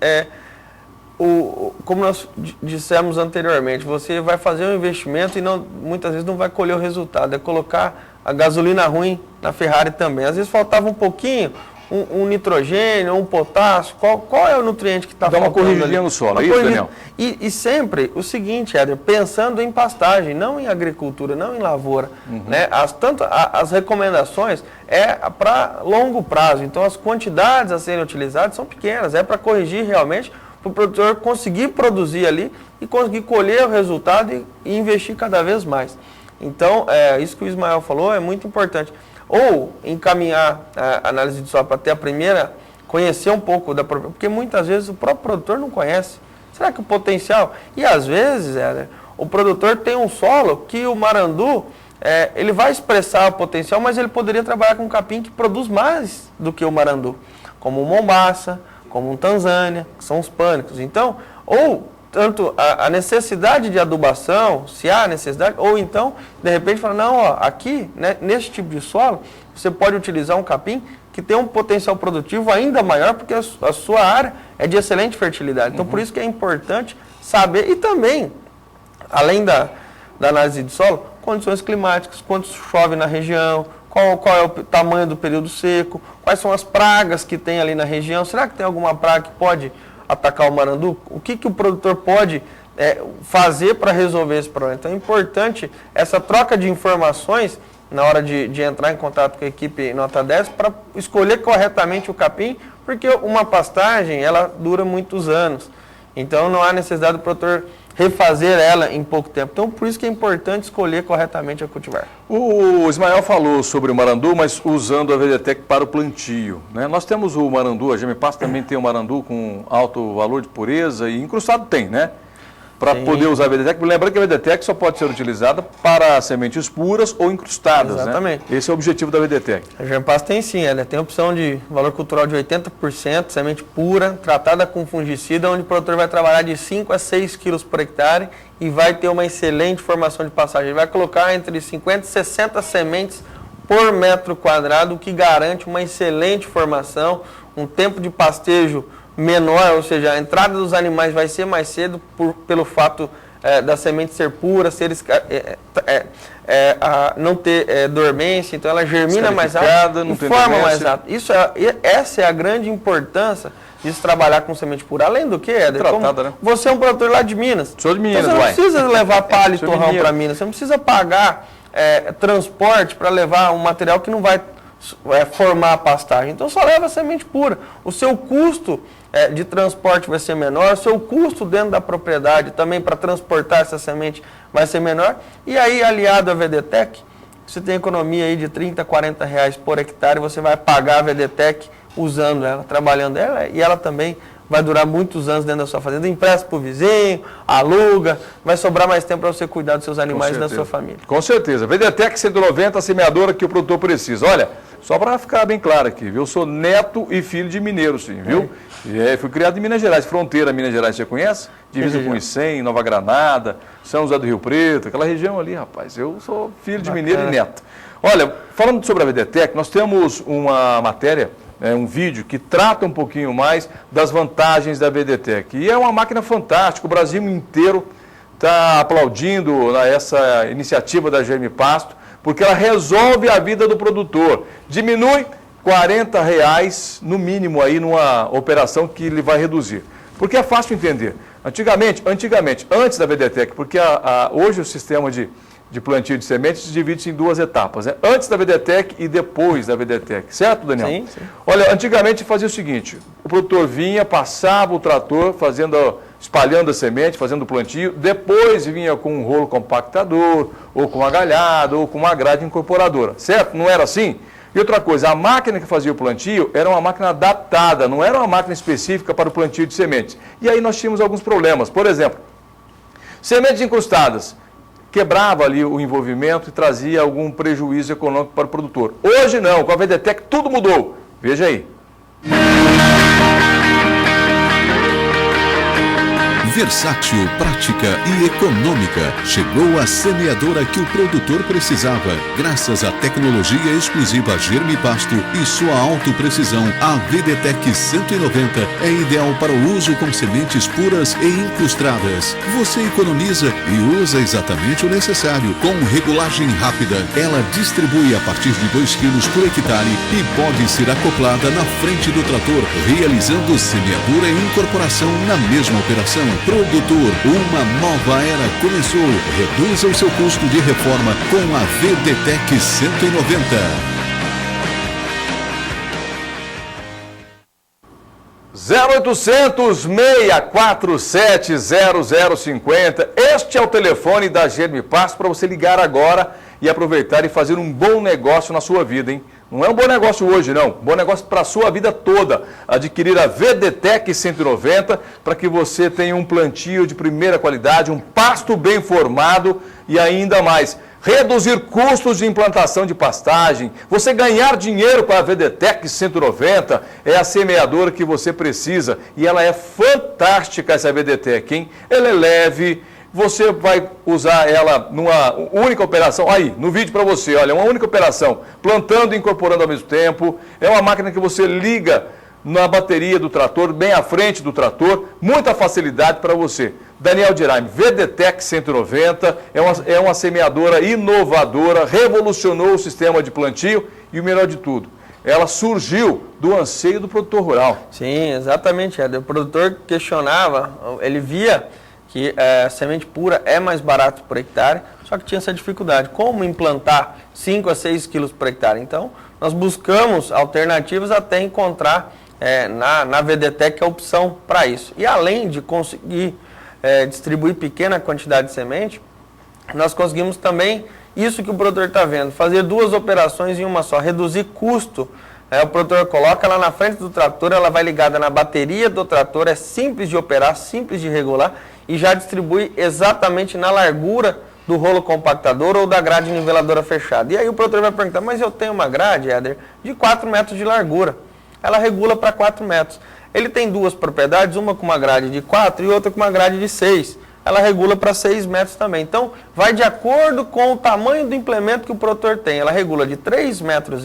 como nós dissemos anteriormente, você vai fazer um investimento e muitas vezes não vai colher o resultado. É colocar a gasolina ruim na Ferrari também. Às vezes faltava um pouquinho, um nitrogênio, um potássio, qual é o nutriente que está faltando? Dá uma corrigidinha no solo, é isso, Daniel? E sempre o seguinte, Éder, pensando em pastagem, não em agricultura, não em lavoura. Né? As recomendações para longo prazo, então as quantidades a serem utilizadas são pequenas, é para corrigir realmente, para o produtor conseguir produzir ali e conseguir colher o resultado e investir cada vez mais. Então, isso que o Ismael falou é muito importante. Ou encaminhar a análise de solo para ter a primeira, conhecer um pouco da propriedade, porque muitas vezes o próprio produtor não conhece. Será que o potencial... E às vezes, o produtor tem um solo que o marandu, ele vai expressar o potencial, mas ele poderia trabalhar com um capim que produz mais do que o marandu, como o Mombaça, como o Tanzânia, que são os pânicos. Então, ou tanto a necessidade de adubação, se há necessidade, ou então, de repente, falar, não, ó, aqui, né, nesse tipo de solo, você pode utilizar um capim que tem um potencial produtivo ainda maior, porque a sua área é de excelente fertilidade. Então, por isso que é importante saber, e também, além da análise de solo, condições climáticas, quanto chove na região, qual é o tamanho do período seco, quais são as pragas que tem ali na região, será que tem alguma praga que pode atacar o marandu? O que o produtor pode fazer para resolver esse problema? Então é importante essa troca de informações na hora de entrar em contato com a equipe Nota 10 para escolher corretamente o capim, porque uma pastagem ela dura muitos anos, então não há necessidade do produtor refazer ela em pouco tempo. Então, por isso que é importante escolher corretamente a cultivar. O Ismael falou sobre o marandu, mas usando a VDTEC para o plantio, né? Nós temos o marandu, a Gemipasto também tem o marandu com alto valor de pureza e incrustado tem, né? Para poder usar a VDTEC, lembrando que a VDTEC só pode ser utilizada para sementes puras ou incrustadas. Exatamente. Né? Esse é o objetivo da VDTEC. A Gemipasto tem sim, ela tem opção de valor cultural de 80%, semente pura, tratada com fungicida, onde o produtor vai trabalhar de 5 a 6 quilos por hectare e vai ter uma excelente formação de passagem. Ele vai colocar entre 50 e 60 sementes por metro quadrado, o que garante uma excelente formação, um tempo de pastejo menor, ou seja, a entrada dos animais vai ser mais cedo pelo fato da semente ser pura, não ter dormência, então ela germina mais rápido e forma mais rápido. Essa é a grande importância de se trabalhar com semente pura. Além do que, Éder, né? você é um produtor lá de Minas. Sou de Minas, então você não precisa levar palha e torrão para Minas, você não precisa pagar transporte para levar um material que não vai formar a pastagem. Então só leva semente pura. O seu custo de transporte vai ser menor, o seu custo dentro da propriedade também para transportar essa semente vai ser menor. E aí, aliado à VDTEC, você tem economia aí de 30, 40 reais por hectare, você vai pagar a VDTEC usando ela, trabalhando ela, e ela também vai durar muitos anos dentro da sua fazenda, empresta para o vizinho, aluga, vai sobrar mais tempo para você cuidar dos seus animais e da sua família. Com certeza. VDTEC 190, a semeadora que o produtor precisa. Olha, só para ficar bem claro aqui, viu? Eu sou neto e filho de mineiro, sim, viu? Fui criado em Minas Gerais, fronteira Minas Gerais, você conhece? Divisa com Icém, Nova Granada, São José do Rio Preto, aquela região ali, rapaz. Eu sou filho de mineiro e neto. Olha, falando sobre a VDTEC, nós temos uma matéria, um vídeo que trata um pouquinho mais das vantagens da VDTEC. E é uma máquina fantástica, o Brasil inteiro está aplaudindo essa iniciativa da Gemipasto, porque ela resolve a vida do produtor, diminui R$40 no mínimo aí numa operação que ele vai reduzir. Porque é fácil entender. Antigamente, antes da VDTEC, porque hoje o sistema de plantio de sementes divide-se em duas etapas, né? Antes da VDTEC e depois da VDTEC, certo, Daniel? Sim. Olha, antigamente fazia o seguinte, o produtor vinha, passava o trator, espalhando a semente, fazendo o plantio, depois vinha com um rolo compactador, ou com uma galhada, ou com uma grade incorporadora, certo? Não era assim? E outra coisa, a máquina que fazia o plantio era uma máquina adaptada, não era uma máquina específica para o plantio de sementes. E aí nós tínhamos alguns problemas. Por exemplo, sementes incrustadas, quebrava ali o envolvimento e trazia algum prejuízo econômico para o produtor. Hoje não, com a VDTEC tudo mudou. Veja aí. Versátil, prática e econômica. Chegou a semeadora que o produtor precisava. Graças à tecnologia exclusiva Gemipasto e sua autoprecisão, a VDTEC 190 é ideal para o uso com sementes puras e incrustadas. Você economiza e usa exatamente o necessário. Com regulagem rápida, ela distribui a partir de 2 kg por hectare e pode ser acoplada na frente do trator, realizando semeadura e incorporação na mesma operação. Produtor, uma nova era começou. Reduza o seu custo de reforma com a VDTEC 190. 0800 647 0050. Este é o telefone da Germipasto para você ligar agora e aproveitar e fazer um bom negócio na sua vida, hein? Não é um bom negócio hoje, não. Bom negócio para a sua vida toda. Adquirir a VDTEC 190 para que você tenha um plantio de primeira qualidade, um pasto bem formado e ainda mais. Reduzir custos de implantação de pastagem, você ganhar dinheiro com a VDTEC 190, é a semeadora que você precisa. E ela é fantástica, essa VDTEC, hein? Ela é leve, você vai usar ela numa única operação. Aí, no vídeo para você, olha, uma única operação, plantando e incorporando ao mesmo tempo. É uma máquina que você liga na bateria do trator, bem à frente do trator, muita facilidade para você. Daniel Diraime, VDTEC 190, é uma semeadora inovadora, revolucionou o sistema de plantio e o melhor de tudo, ela surgiu do anseio do produtor rural. Sim, exatamente, Éder. O produtor questionava, ele via que a semente pura é mais barato por hectare, só que tinha essa dificuldade. Como implantar 5 a 6 quilos por hectare? Então, nós buscamos alternativas até encontrar na VDTEC a opção para isso. E além de conseguir distribuir pequena quantidade de semente, nós conseguimos também isso que o produtor está vendo, fazer 2 operações em uma só, reduzir custo. O produtor coloca ela na frente do trator, ela vai ligada na bateria do trator, é simples de operar, simples de regular e já distribui exatamente na largura do rolo compactador ou da grade niveladora fechada. E aí o produtor vai perguntar, mas eu tenho uma grade, Éder, de 4 metros de largura. Ela regula para 4 metros. Ele tem 2 propriedades, uma com uma grade de 4 e outra com uma grade de 6. Ela regula para 6 metros também. Então, vai de acordo com o tamanho do implemento que o produtor tem. Ela regula de 3,5 metros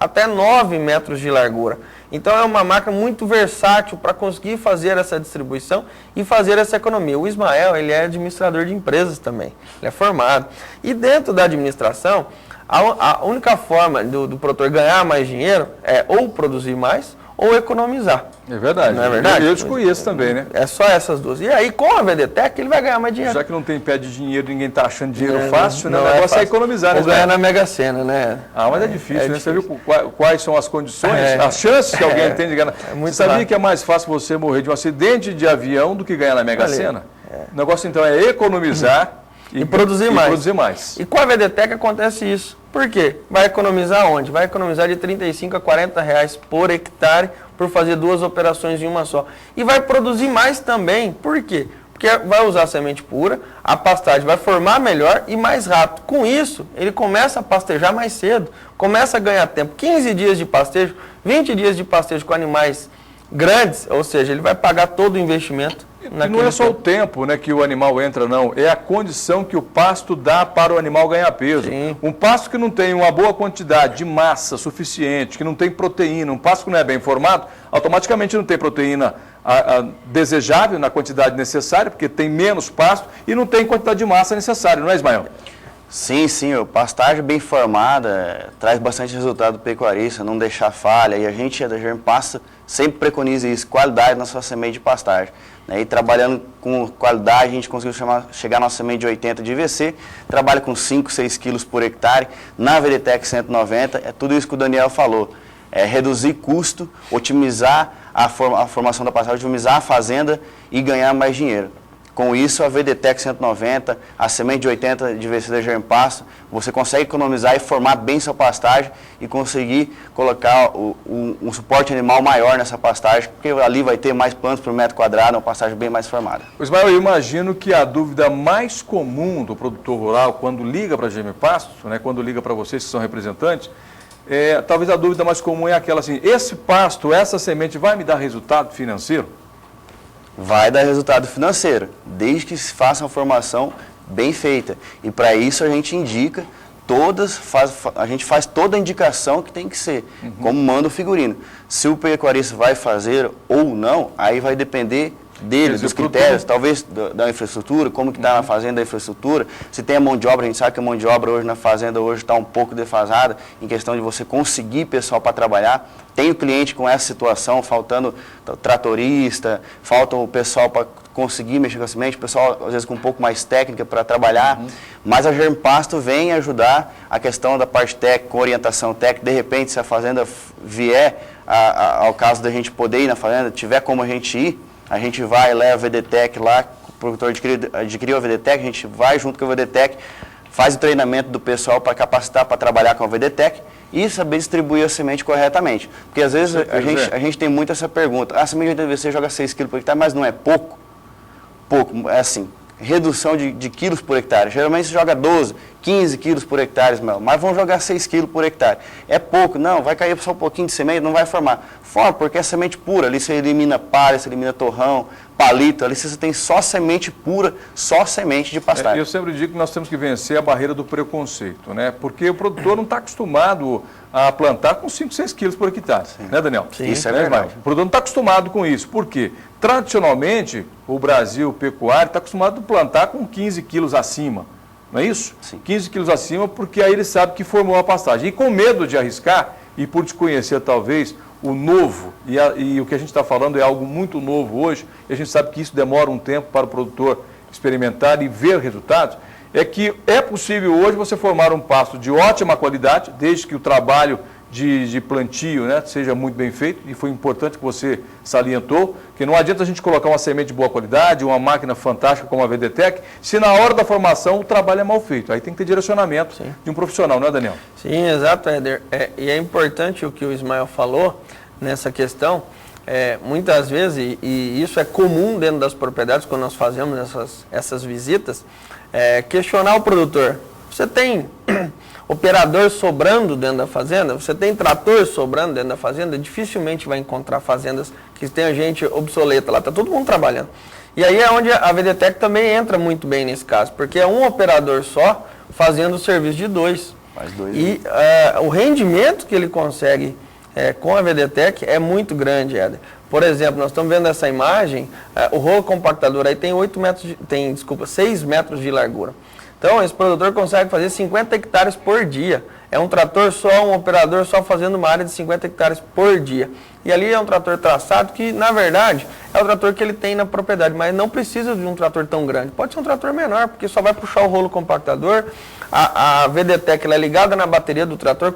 até 9 metros de largura. Então, é uma máquina muito versátil para conseguir fazer essa distribuição e fazer essa economia. O Ismael, ele é administrador de empresas também. Ele é formado. E dentro da administração, a única forma do produtor ganhar mais dinheiro é ou produzir mais ou economizar. É verdade. Não é verdade? Eu te conheço também, né? É só essas duas. E aí, com a VDTEC, ele vai ganhar mais dinheiro. Já que não tem pé de dinheiro, ninguém está achando dinheiro fácil, né? Não O negócio fácil. é economizar, né? Ou ganhar na Mega Sena, né? Ah, mas é difícil, né? difícil. Você viu quais são as condições, as chances que alguém tem de ganhar? Você sabia que é mais fácil você morrer de um acidente de avião do que ganhar na Mega Sena? O negócio, então, é economizar e produzir mais. E com a VDTEC acontece isso. Por quê? Vai economizar onde? Vai economizar de 35 a 40 reais por hectare por fazer 2 operações em uma só. E vai produzir mais também. Por quê? Porque vai usar semente pura, a pastagem vai formar melhor e mais rápido. Com isso, ele começa a pastejar mais cedo, começa a ganhar tempo. 15 dias de pastejo, 20 dias de pastejo com animais grandes, ou seja, ele vai pagar todo o investimento. E não é só o tempo, né, que o animal entra, não. É a condição que o pasto dá para o animal ganhar peso. Sim. Um pasto que não tem uma boa quantidade de massa suficiente, que não tem proteína, um pasto que não é bem formado, automaticamente não tem proteína desejável na quantidade necessária, porque tem menos pasto e não tem quantidade de massa necessária, não é, Ismael? Sim, a pastagem bem formada traz bastante resultado do pecuarista, não deixar falha. E a gente da Germipasto sempre preconiza isso, qualidade na sua semente de pastagem. E trabalhando com qualidade, a gente conseguiu chegar na nossa semente de 80 de IVC, trabalha com 5, 6 quilos por hectare, na VDTEC 190, é tudo isso que o Daniel falou. É reduzir custo, otimizar a formação da pastagem, otimizar a fazenda e ganhar mais dinheiro. Com isso, a VDTEC 190, a semente de 80 de IVC da Germipasto, você consegue economizar e formar bem sua pastagem e conseguir colocar um suporte animal maior nessa pastagem, porque ali vai ter mais plantas por metro quadrado, uma pastagem bem mais formada. Ismael, eu imagino que a dúvida mais comum do produtor rural, quando liga para a Germipasto, né, quando liga para vocês que são representantes, talvez a dúvida mais comum é aquela assim, esse pasto, essa semente vai me dar resultado financeiro? Vai dar resultado financeiro, desde que se faça uma formação bem feita. E para isso a gente indica a gente faz toda a indicação que tem que ser, como manda o figurino. Se o pecuarista vai fazer ou não, aí vai depender dele, dos critérios, talvez da infraestrutura, como que está na fazenda a infraestrutura, se tem a mão de obra, a gente sabe que a mão de obra hoje na fazenda hoje está um pouco defasada, em questão de você conseguir pessoal para trabalhar. Tem o cliente com essa situação, faltando tratorista, falta o pessoal para conseguir mexer com a semente, o pessoal às vezes com um pouco mais técnica para trabalhar, mas a Germipasto vem ajudar a questão da parte técnica, com orientação técnica. De repente, se a fazenda vier ao caso da gente poder ir na fazenda, tiver como a gente vai e leva a VDTech lá, o produtor adquiriu a VDTech, a gente vai junto com a VDTech, faz o treinamento do pessoal para capacitar para trabalhar com a VDTech e saber distribuir a semente corretamente. Porque às vezes a gente tem muito essa pergunta, a semente de DVC joga 6 kg por hectare, mas não é pouco? Pouco, é assim, redução de quilos por hectare. Geralmente você joga 12, 15 quilos por hectare, mas vão jogar 6 quilos por hectare. É pouco, não, vai cair só um pouquinho de semente, não vai formar. Forma, porque é semente pura, ali você elimina palha, você elimina torrão, palito, ali você tem só semente pura, só semente de pastagem. Eu sempre digo que nós temos que vencer a barreira do preconceito, né? Porque o produtor não está acostumado a plantar com 5, 6 quilos por hectare, né, Daniel? Sim, isso é verdade. O produtor não está acostumado com isso, por quê? Tradicionalmente, o Brasil pecuário está acostumado a plantar com 15 quilos acima, não é isso? Sim. 15 quilos acima, porque aí ele sabe que formou a pastagem. E com medo de arriscar, e por desconhecer talvez o novo, e o que a gente está falando é algo muito novo hoje, e a gente sabe que isso demora um tempo para o produtor experimentar e ver resultados, é que é possível hoje você formar um pasto de ótima qualidade, desde que o trabalho de plantio, né, seja muito bem feito, e foi importante que você salientou, que não adianta a gente colocar uma semente de boa qualidade, uma máquina fantástica como a VDTech, se na hora da formação o trabalho é mal feito. Aí tem que ter direcionamento de um profissional, não é, Daniel? Sim, exato, Éder. E é importante o que o Ismael falou nessa questão. Muitas vezes, e isso é comum dentro das propriedades, quando nós fazemos essas visitas, questionar o produtor. Você tem operador sobrando dentro da fazenda, você tem trator sobrando dentro da fazenda, dificilmente vai encontrar fazendas que tenha gente obsoleta lá, está todo mundo trabalhando. E aí é onde a VDTech também entra muito bem nesse caso, porque é um operador só fazendo o serviço de 2. Faz 2. E o rendimento que ele consegue com a VDTech é muito grande, Éder. Por exemplo, nós estamos vendo essa imagem, o rolo compactador aí tem 6 metros de largura. Então, esse produtor consegue fazer 50 hectares por dia. É um trator só, um operador só fazendo uma área de 50 hectares por dia. E ali é um trator traçado que, na verdade, é o trator que ele tem na propriedade, mas não precisa de um trator tão grande. Pode ser um trator menor, porque só vai puxar o rolo compactador. A VDTech ela é ligada na bateria do trator,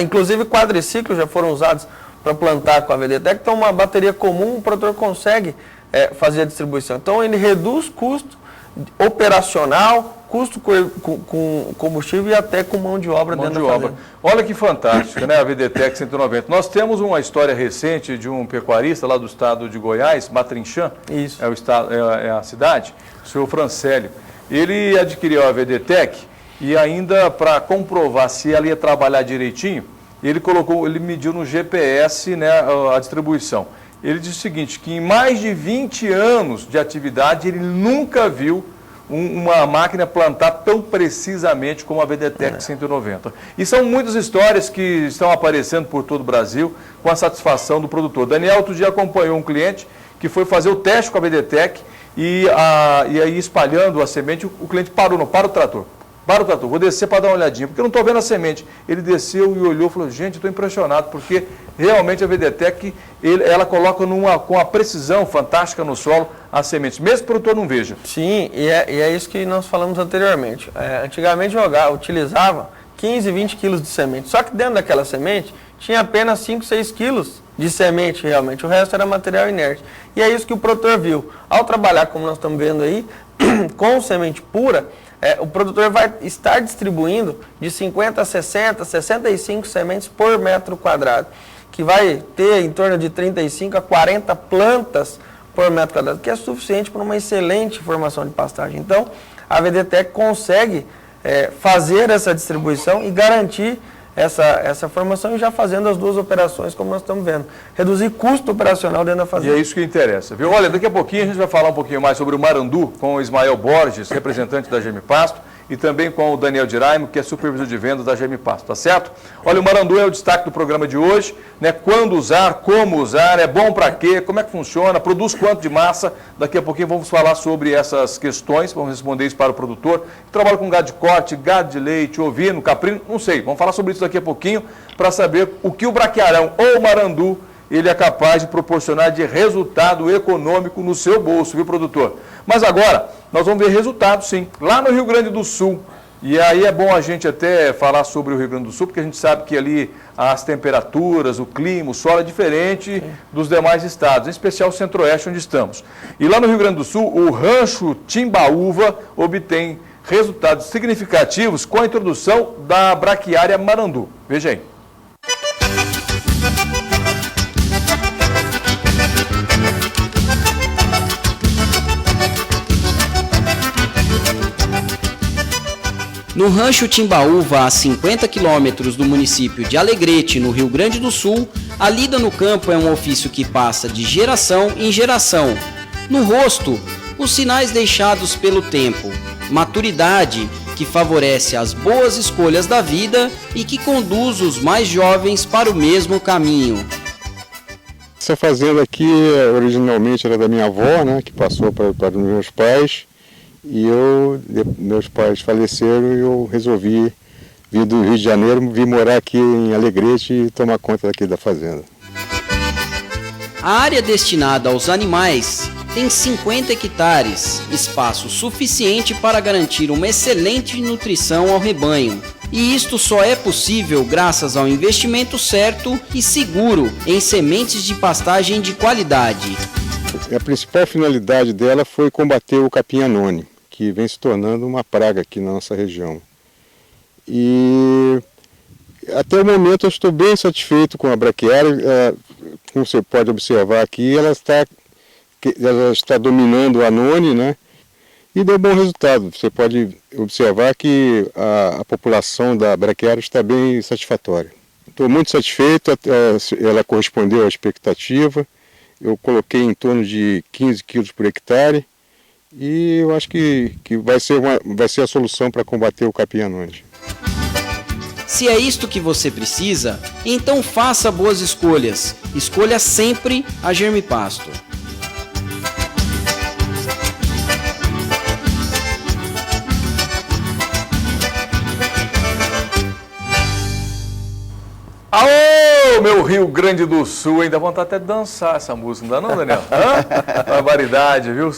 inclusive quadriciclos já foram usados para plantar com a VDTech. Então, uma bateria comum, o produtor consegue fazer a distribuição. Então, ele reduz custo operacional, custo com combustível e até com mão de obra dentro da fazenda. Olha que fantástico, né, a VDTech 190. Nós temos uma história recente de um pecuarista lá do estado de Goiás, Matrinchã, Isso. É a cidade, o senhor Francélio. Ele adquiriu a VDTech e ainda para comprovar se ela ia trabalhar direitinho, ele mediu no GPS, né, a distribuição. Ele disse o seguinte, que em mais de 20 anos de atividade, ele nunca viu uma máquina plantar tão precisamente como a VDTech 190. E são muitas histórias que estão aparecendo por todo o Brasil com a satisfação do produtor. Daniel, outro dia acompanhou um cliente que foi fazer o teste com a VDTech e aí espalhando a semente, o cliente parou, não, para o trator. Para o trator, vou descer para dar uma olhadinha, porque eu não estou vendo a semente. Ele desceu e olhou e falou, gente, estou impressionado, porque realmente a VDTech, ela coloca com a precisão fantástica no solo as sementes, mesmo que o produtor não veja. Sim, e é isso que nós falamos anteriormente. Antigamente utilizava 15, 20 quilos de semente, só que dentro daquela semente tinha apenas 5, 6 quilos de semente realmente, o resto era material inerte. E é isso que o produtor viu. Ao trabalhar, como nós estamos vendo aí, com semente pura, o produtor vai estar distribuindo de 50 a 60, 65 sementes por metro quadrado, que vai ter em torno de 35 a 40 plantas por metro quadrado, que é suficiente para uma excelente formação de pastagem. Então, a VDTech consegue fazer essa distribuição e garantir essa formação e já fazendo as duas operações, como nós estamos vendo. Reduzir custo operacional dentro da fazenda. E é isso que interessa, viu? Olha, daqui a pouquinho a gente vai falar um pouquinho mais sobre o Marandu com o Ismael Borges, representante da Germipasto, e também com o Daniel Diraimo, que é supervisor de vendas da Germipasto, tá certo? Olha, o Marandu é o destaque do programa de hoje, né? Quando usar, como usar, é bom para quê, como é que funciona, produz quanto de massa. Daqui a pouquinho vamos falar sobre essas questões, vamos responder isso para o produtor, que trabalha com gado de corte, gado de leite, ovino, caprino, não sei. Vamos falar sobre isso daqui a pouquinho para saber o que o Braquiarão ou o Marandu ele é capaz de proporcionar de resultado econômico no seu bolso, viu, produtor? Mas agora, nós vamos ver resultados, sim, lá no Rio Grande do Sul. E aí é bom a gente até falar sobre o Rio Grande do Sul, porque a gente sabe que ali as temperaturas, o clima, o solo é diferente dos demais estados, em especial o centro-oeste onde estamos. E lá no Rio Grande do Sul, o Rancho Timbaúva obtém resultados significativos com a introdução da braquiária Marandu. Veja aí. No Rancho Timbaúva, a 50 quilômetros do município de Alegrete, no Rio Grande do Sul, a lida no campo é um ofício que passa de geração em geração. No rosto, os sinais deixados pelo tempo, maturidade, que favorece as boas escolhas da vida e que conduz os mais jovens para o mesmo caminho. Essa fazenda aqui, originalmente, era da minha avó, né, que passou para os meus pais. E meus pais faleceram e eu resolvi vir do Rio de Janeiro, vir morar aqui em Alegrete e tomar conta daqui da fazenda. A área destinada aos animais tem 50 hectares, espaço suficiente para garantir uma excelente nutrição ao rebanho. E isto só é possível graças ao investimento certo e seguro em sementes de pastagem de qualidade. A principal finalidade dela foi combater o capim-anone, que vem se tornando uma praga aqui na nossa região. E até o momento eu estou bem satisfeito com a braquiária. Como você pode observar aqui, ela está dominando o anone, né? E deu bom resultado. Você pode observar que a população da braquiária está bem satisfatória. Estou muito satisfeito, ela correspondeu à expectativa. Eu coloquei em torno de 15 quilos por hectare e eu acho que vai ser a solução para combater o capim-anone. Se é isto que você precisa, então faça boas escolhas. Escolha sempre a Germipasto. Aô, meu Rio Grande do Sul, ainda vontade até de dançar essa música, não dá não, Daniel? Barbaridade, viu?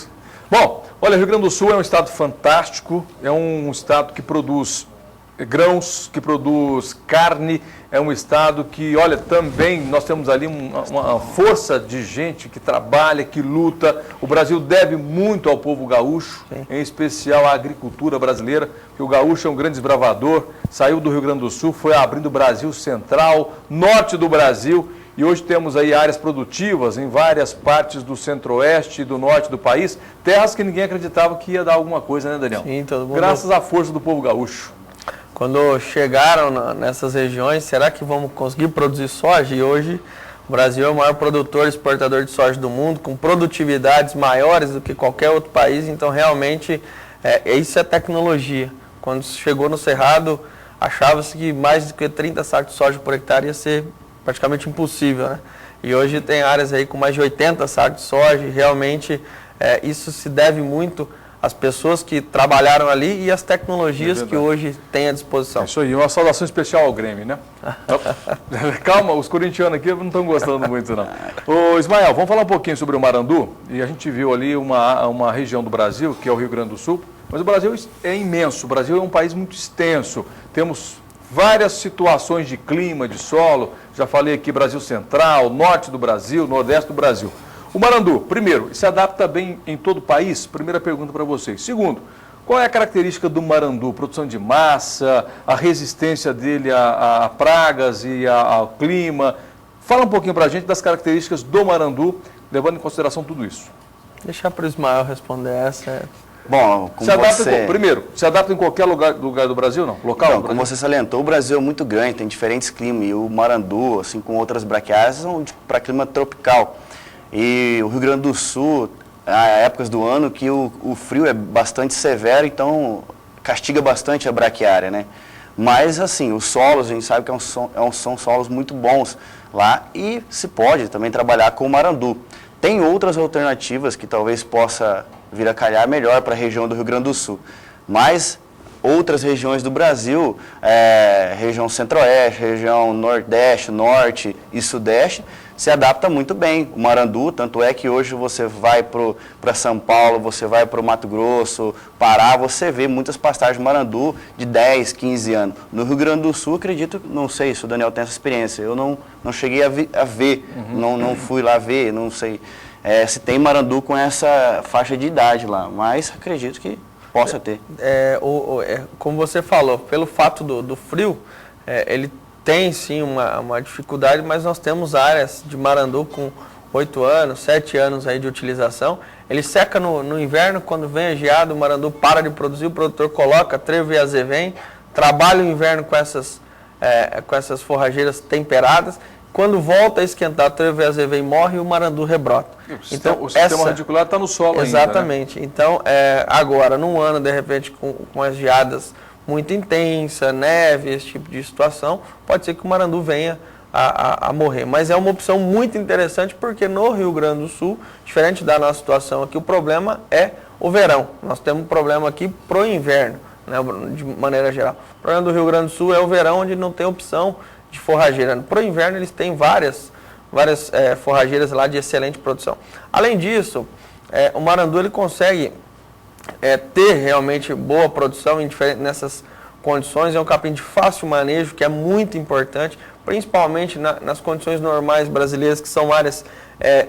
Bom, olha, o Rio Grande do Sul é um estado fantástico, é um estado que produz grãos, que produz carne, é um estado que, olha, também nós temos ali uma força de gente que trabalha, que luta. O Brasil deve muito ao povo gaúcho, em especial à agricultura brasileira, que o gaúcho é um grande desbravador, saiu do Rio Grande do Sul, foi abrindo o Brasil central, norte do Brasil, e hoje temos aí áreas produtivas em várias partes do centro-oeste e do norte do país, terras que ninguém acreditava que ia dar alguma coisa, né, Daniel? Sim, todo mundo... Graças à força do povo gaúcho. Quando chegaram nessas regiões, será que vamos conseguir produzir soja? E hoje o Brasil é o maior produtor e exportador de soja do mundo, com produtividades maiores do que qualquer outro país, então realmente isso é tecnologia. Quando chegou no Cerrado, achava-se que mais do que 30 sacos de soja por hectare ia ser praticamente impossível, né? E hoje tem áreas aí com mais de 80 sacos de soja e realmente isso se deve muito às pessoas que trabalharam ali e às tecnologias que hoje tem à disposição. Isso aí, uma saudação especial ao Grêmio, né? Calma, os corintianos aqui não estão gostando muito, não. Ô, Ismael, vamos falar um pouquinho sobre o Marandu? E a gente viu ali uma região do Brasil, que é o Rio Grande do Sul, mas o Brasil é imenso, o Brasil é um país muito extenso, temos várias situações de clima, de solo, já falei aqui Brasil Central, Norte do Brasil, Nordeste do Brasil. O Marandu, primeiro, se adapta bem em todo o país? Primeira pergunta para vocês. Segundo, qual é a característica do Marandu? Produção de massa, a resistência dele a pragas e ao clima? Fala um pouquinho para a gente das características do Marandu, levando em consideração tudo isso. Deixar para o Ismael responder essa. Bom, primeiro, se adapta em qualquer lugar do Brasil, não? Local? Não, como você salientou, o Brasil é muito grande, tem diferentes climas. E o Marandu, assim como outras braquiárias, são para clima tropical. E o Rio Grande do Sul, há épocas do ano que o frio é bastante severo, então castiga bastante a braquiária, né? Mas, assim, os solos, a gente sabe que são solos muito bons lá e se pode também trabalhar com o Marandu. Tem outras alternativas que talvez possa vir a calhar melhor para a região do Rio Grande do Sul. Mas outras regiões do Brasil, região centro-oeste, região nordeste, norte e sudeste, se adapta muito bem o marandu, tanto é que hoje você vai para São Paulo, você vai para o Mato Grosso, Pará, você vê muitas pastagens de marandu de 10, 15 anos. No Rio Grande do Sul, acredito, não sei se o Daniel tem essa experiência, eu não cheguei a ver, não fui lá ver, não sei se tem marandu com essa faixa de idade lá, mas acredito que possa ter. Como você falou, pelo fato do frio, ele tem sim uma dificuldade, mas nós temos áreas de marandu com 8 anos, 7 anos aí de utilização. Ele seca no inverno, quando vem a geada, o marandu para de produzir, o produtor coloca trevo e azevém, trabalha o inverno com essas forrageiras temperadas. Quando volta a esquentar, o trevo e azevém morre e o marandu rebrota. Então, o sistema radicular está no solo exatamente. Ainda, né? Então, agora, num ano, de repente, com as geadas muito intensa, neve, esse tipo de situação, pode ser que o marandu venha a morrer. Mas é uma opção muito interessante porque no Rio Grande do Sul, diferente da nossa situação aqui, o problema é o verão. Nós temos um problema aqui pro inverno, né, de maneira geral. O problema do Rio Grande do Sul é o verão, onde não tem opção de forrageira. Pro inverno eles têm várias forrageiras lá de excelente produção. Além disso, o marandu ele consegue ter realmente boa produção nessas condições. É um capim de fácil manejo, que é muito importante, principalmente nas condições normais brasileiras, que são áreas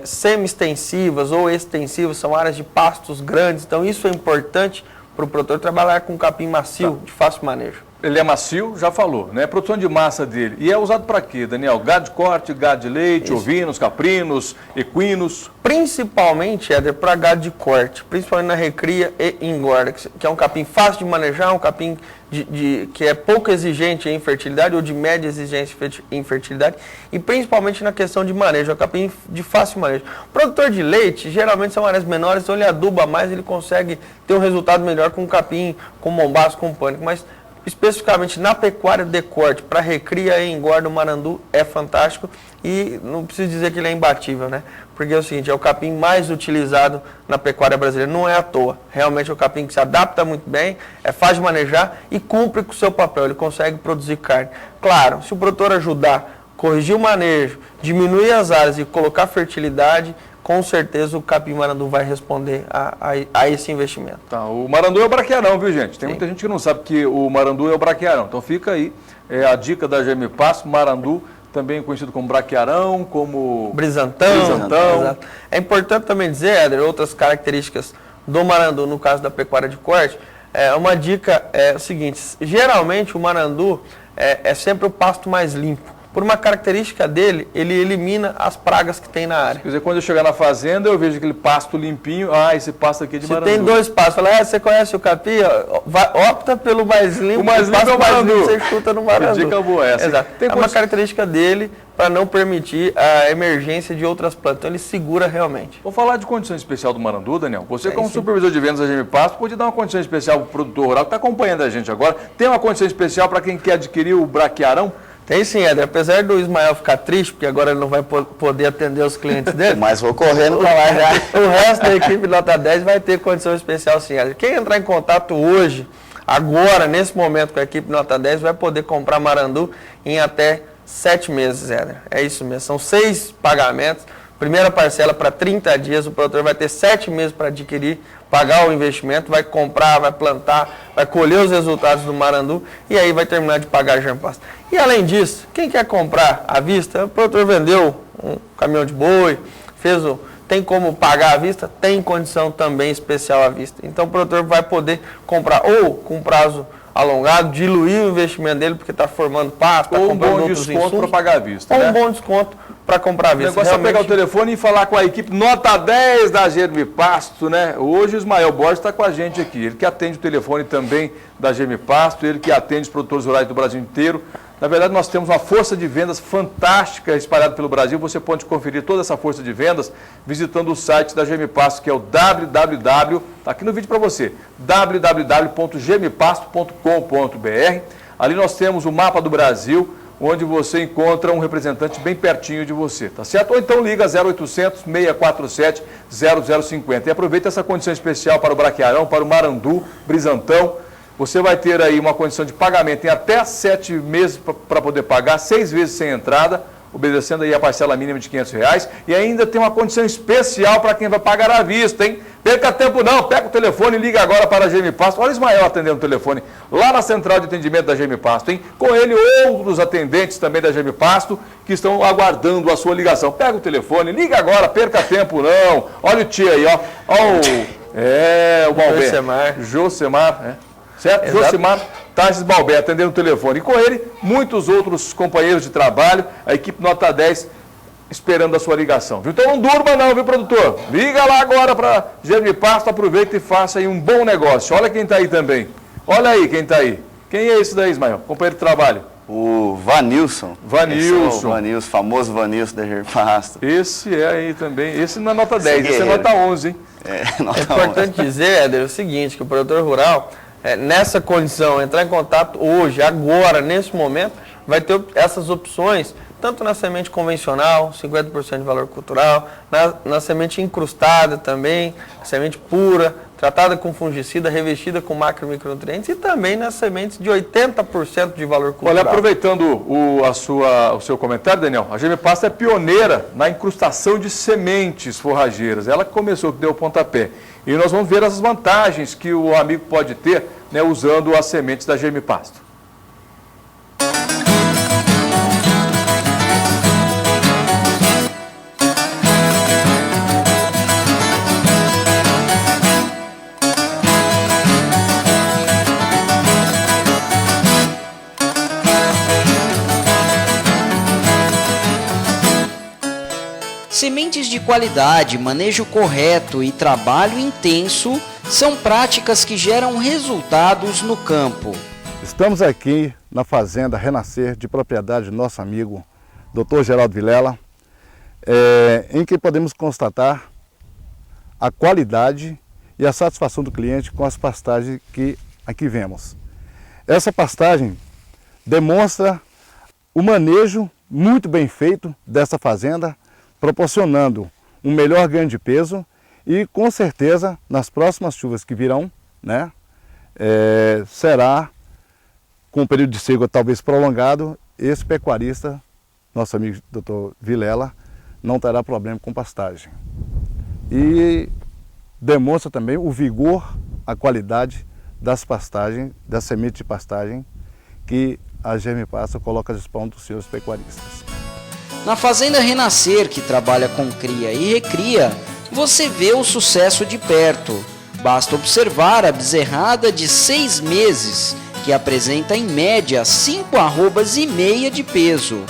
semi-extensivas ou extensivas, são áreas de pastos grandes. Então isso é importante para o produtor trabalhar com capim macio, de fácil manejo. Ele é macio, já falou, né? Produção de massa dele. E é usado para quê, Daniel? Gado de corte, gado de leite, ovinos, caprinos, equinos? Principalmente, Éder, para gado de corte, principalmente na recria e engorda, que é um capim fácil de manejar, um capim que é pouco exigente em fertilidade ou de média exigência em fertilidade, e principalmente na questão de manejo, é um capim de fácil manejo. O produtor de leite, geralmente são áreas menores, então ele aduba mais, ele consegue ter um resultado melhor com capim, com mombaço, com pânico, mas especificamente na pecuária de corte, para recria e engorda, o marandu é fantástico e não preciso dizer que ele é imbatível, né? Porque é o seguinte, é o capim mais utilizado na pecuária brasileira, não é à toa. Realmente é um capim que se adapta muito bem, é fácil de manejar e cumpre com o seu papel, ele consegue produzir carne. Claro, se o produtor ajudar, corrigir o manejo, diminuir as áreas e colocar fertilidade, com certeza o capim marandu vai responder a esse investimento. Tá, o marandu é o braquiarão, viu, gente? Tem muita gente que não sabe que o marandu é o braquiarão. Então fica aí a dica da Germipasto, marandu, também conhecido como braquiarão, como brisantão. Exato. É importante também dizer, Éder, outras características do marandu, no caso da pecuária de corte, uma dica é o seguinte, geralmente o marandu é sempre o pasto mais limpo. Por uma característica dele, ele elimina as pragas que tem na área. Quer dizer, quando eu chegar na fazenda, eu vejo aquele pasto limpinho, esse pasto aqui é de marandu. Se tem 2 pastos, fala, você conhece o capim? Opta pelo mais limpo, o mais limpo é o marandu. Você chuta no marandu. Que dica boa essa. Exato. É uma característica dele para não permitir a emergência de outras plantas. Então ele segura realmente. Vou falar de condição especial do marandu, Daniel. Você, como supervisor de vendas da Germipasto, pode dar uma condição especial para o produtor rural que está acompanhando a gente agora. Tem uma condição especial para quem quer adquirir o braquiarão? Tem sim, Éder. Apesar do Ismael ficar triste, porque agora ele não vai poder atender os clientes dele. Mas vou correndo para lá já. O resto da equipe Nota 10 vai ter condição especial sim, Éder. Quem entrar em contato hoje, agora, nesse momento com a equipe Nota 10, vai poder comprar marandu em até 7 meses, Éder. É isso mesmo. São 6 pagamentos. Primeira parcela para 30 dias, o produtor vai ter 7 meses para adquirir, pagar o investimento, vai comprar, vai plantar, vai colher os resultados do marandu e aí vai terminar de pagar a Germipasto. E além disso, quem quer comprar à vista, o produtor vendeu um caminhão de boi, tem como pagar à vista, tem condição também especial à vista. Então o produtor vai poder comprar ou com prazo alongado, diluir o investimento dele porque está formando pasto, está comprando outros insumos. Ou um bom desconto para pagar à vista. Ou um bom desconto para comprar à vista. O negócio é pegar o telefone e falar com a equipe Nota 10 da Germipasto, né? Hoje o Ismael Borges está com a gente aqui. Ele que atende o telefone também da Germipasto, ele que atende os produtores rurais do Brasil inteiro. Na verdade, nós temos uma força de vendas fantástica espalhada pelo Brasil. Você pode conferir toda essa força de vendas visitando o site da Germipasto, que é o www, está aqui no vídeo para você, www.germipasto.com.br. Ali nós temos o mapa do Brasil, onde você encontra um representante bem pertinho de você, tá certo? Ou então liga 0800 647 0050 e aproveita essa condição especial para o braquiarão, para o marandu, brisantão. Você vai ter aí uma condição de pagamento em até 7 meses para poder pagar, 6 vezes sem entrada, obedecendo aí a parcela mínima de R$500, e ainda tem uma condição especial para quem vai pagar à vista, hein? Perca tempo não, pega o telefone e liga agora para a GM Pasto. Olha o Ismael atendendo o telefone lá na central de atendimento da GM Pasto, hein? Com ele outros atendentes também da GM Pasto que estão aguardando a sua ligação. Pega o telefone, liga agora, perca tempo não. Olha o tio aí, ó. O Balbé. Josemar, certo? Exato. Josemar Targes Balbé atendendo o telefone. E com ele, muitos outros companheiros de trabalho, a equipe Nota 10 esperando a sua ligação. Viu? Então não durma não, viu, produtor? Liga lá agora para GM Pasto, aproveita e faça aí um bom negócio. Olha quem está aí também. Olha aí quem está aí. Quem é esse daí, Ismael? Companheiro de trabalho. O Vanilson. Vanilson. Vanilson, famoso Vanilson da GM Pasto. Esse é aí também. Esse não é nota 10, esse é nota 11, hein? É importante dizer, Éder, o seguinte, que o produtor rural, nessa condição, entrar em contato hoje, agora, nesse momento, vai ter essas opções, tanto na semente convencional, 50% de valor cultural, na semente incrustada também, semente pura, tratada com fungicida, revestida com macro e micronutrientes, e também nas sementes de 80% de valor cultural. Olha, aproveitando o seu comentário, Daniel, a GM Pasto é pioneira na incrustação de sementes forrageiras. Ela que começou, que deu o pontapé. E nós vamos ver as vantagens que o amigo pode ter, né, usando as sementes da GM Pasto. Sementes de qualidade, manejo correto e trabalho intenso são práticas que geram resultados no campo. Estamos aqui na Fazenda Renascer, de propriedade do nosso amigo Dr. Geraldo Vilela, em que podemos constatar a qualidade e a satisfação do cliente com as pastagens que aqui vemos. Essa pastagem demonstra o manejo muito bem feito dessa fazenda, proporcionando um melhor ganho de peso e, com certeza, nas próximas chuvas que virão, né, será, com um período de seca talvez prolongado, esse pecuarista, nosso amigo Dr. Vilela, não terá problema com pastagem. E demonstra também o vigor, a qualidade das pastagens, das sementes de pastagem que a GM Pasto coloca à disposição dos seus pecuaristas. Na Fazenda Renascer, que trabalha com cria e recria, você vê o sucesso de perto. Basta observar a bezerrada de 6 meses, que apresenta em média 5 arrobas e meia de peso.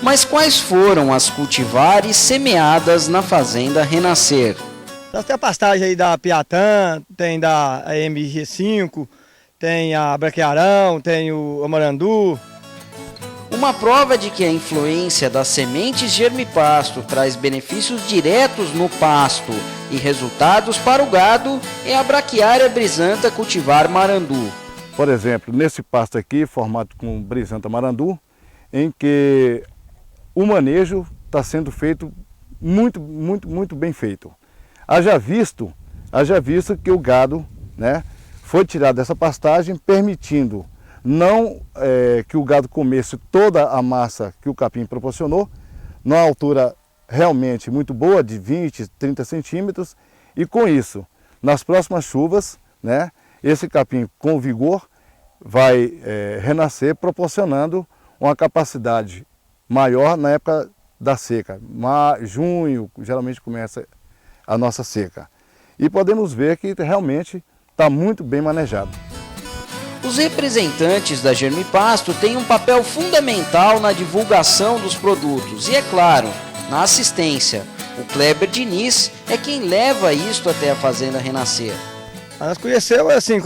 Mas quais foram as cultivares semeadas na Fazenda Renascer? Nós temos a pastagem aí da Piatã, tem da MG5, tem a Braquiarão, tem o Amarandu. Uma prova de que a influência das sementes Germipasto traz benefícios diretos no pasto e resultados para o gado é a Braquiária brisanta cultivar Marandu. Por exemplo, nesse pasto aqui, formado com brisanta Marandu, em que o manejo está sendo feito muito bem feito. Haja visto que o gado, né, foi tirado dessa pastagem, permitindo não que o gado comesse toda a massa que o capim proporcionou, numa altura realmente muito boa, de 20, 30 centímetros, e com isso, nas próximas chuvas, né, esse capim com vigor vai renascer, proporcionando uma capacidade maior na época da seca. Junho, geralmente começa a nossa seca. E podemos ver que realmente está muito bem manejado. Os representantes da Germipasto têm um papel fundamental na divulgação dos produtos e, é claro, na assistência. O Kleber Diniz é quem leva isto até a Fazenda Renascer. Nós conhecemos assim,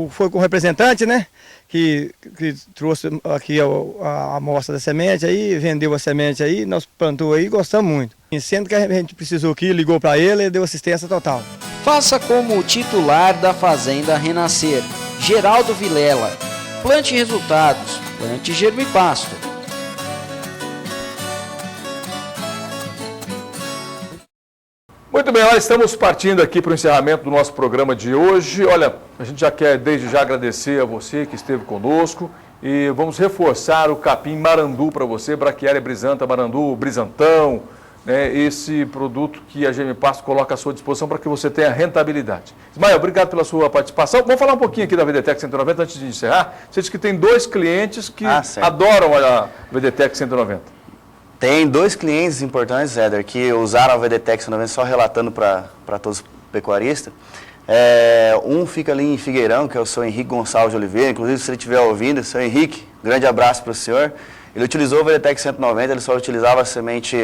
foi com o representante, né, que trouxe aqui a amostra da semente, aí vendeu a semente aí, nós plantou aí e gostamos muito. E sendo que a gente precisou aqui, ligou para ele e deu assistência total. Faça como o titular da Fazenda Renascer, Geraldo Vilela. Plante resultados, plante Germipasto. Muito bem. bem, olha, estamos partindo aqui para o encerramento do nosso programa de hoje. Olha, a gente já quer desde já agradecer a você que esteve conosco e vamos reforçar o capim Marandu para você, Braquiária brisanta Marandu, brisantão, né, esse produto que a GM Pasto coloca à sua disposição para que você tenha rentabilidade. Ismael, obrigado pela sua participação. Vamos falar um pouquinho aqui da VDTEC 190 antes de encerrar. Você disse que tem 2 clientes que adoram a VDTEC 190. Tem 2 clientes importantes, Éder, que usaram a VDTEC 190, só relatando para todos os pecuaristas. Um fica ali em Figueirão, que é o seu Henrique Gonçalves de Oliveira. Inclusive, se ele estiver ouvindo, seu Henrique, grande abraço para o senhor. Ele utilizou o VDTEC 190, ele só utilizava a semente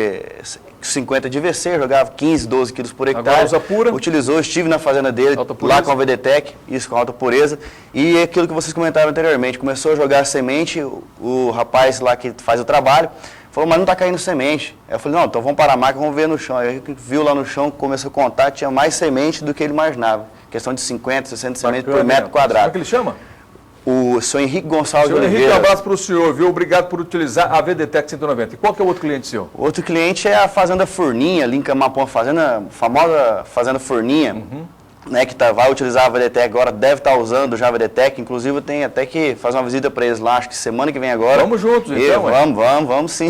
50 de VC, jogava 15, 12 quilos por hectare. Agora usa pura. Utilizou, estive na fazenda dele, lá com a VDTEC, isso, com alta pureza. E aquilo que vocês comentaram anteriormente, começou a jogar semente, o rapaz lá que faz o trabalho, falou, mas não está caindo semente. Aí eu falei, não, então vamos parar a máquina, vamos ver no chão. Aí ele viu lá no chão, começou a contar, tinha mais semente do que ele imaginava. Questão de 50, 60 sementes por metro quadrado. Como é que ele chama? O senhor Henrique Gonçalves de Oliveira. Henrique, um abraço para o senhor, viu? Obrigado por utilizar a VDTEC 190. E qual que é o outro cliente seu? O outro cliente é a Fazenda Furninha, ali em Camapão, a famosa Fazenda Furninha, né, que vai utilizar a VDTEC agora, deve estar usando já a VDTEC. Inclusive, eu tenho até que fazer uma visita para eles lá, acho que semana que vem agora. Vamos juntos, então. Vamos sim.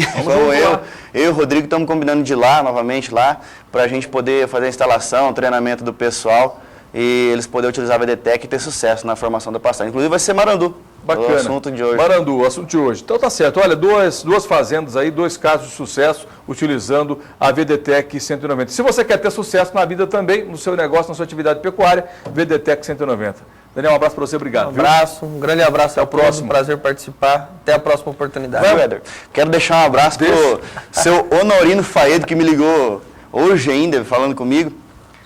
Eu e o Rodrigo estamos combinando de ir lá, novamente lá, para a gente poder fazer a instalação, treinamento do pessoal e eles poderem utilizar a VDTEC e ter sucesso na formação da pastagem. Inclusive vai ser Marandu. Bacana. O assunto de hoje. Marandu, o assunto de hoje. Então tá certo. Olha, duas fazendas aí, 2 casos de sucesso utilizando a VDTEC 190. Se você quer ter sucesso na vida também, no seu negócio, na sua atividade pecuária, VDTEC 190. Daniel, um abraço para você, obrigado. Um abraço, um grande abraço. Até o próximo. Prazer participar. Até a próxima oportunidade. Vai, Éder. Quero deixar um abraço pro seu Honorino Faedo, que me ligou hoje ainda, falando comigo.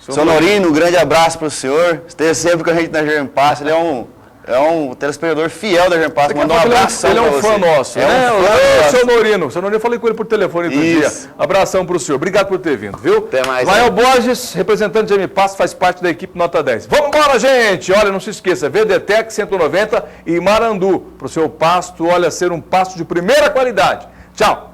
Seu Honorino, um grande abraço para o senhor. Esteja sempre com a gente na GM Pasto. Ele é um telespectador fiel da GM Pasto. Mandou um abraço. Ele é um fã nosso, né? Seu Honorino. Seu Honorino, eu falei com ele por telefone outro dia. Abração para o senhor. Obrigado por ter vindo, viu? Até mais. Ismael Borges, representante de GM Pasto, faz parte da equipe Nota 10. Vamos embora, gente! Olha, não se esqueça, VDTEC 190 e Marandu, para o seu pasto, olha, ser um pasto de primeira qualidade. Tchau!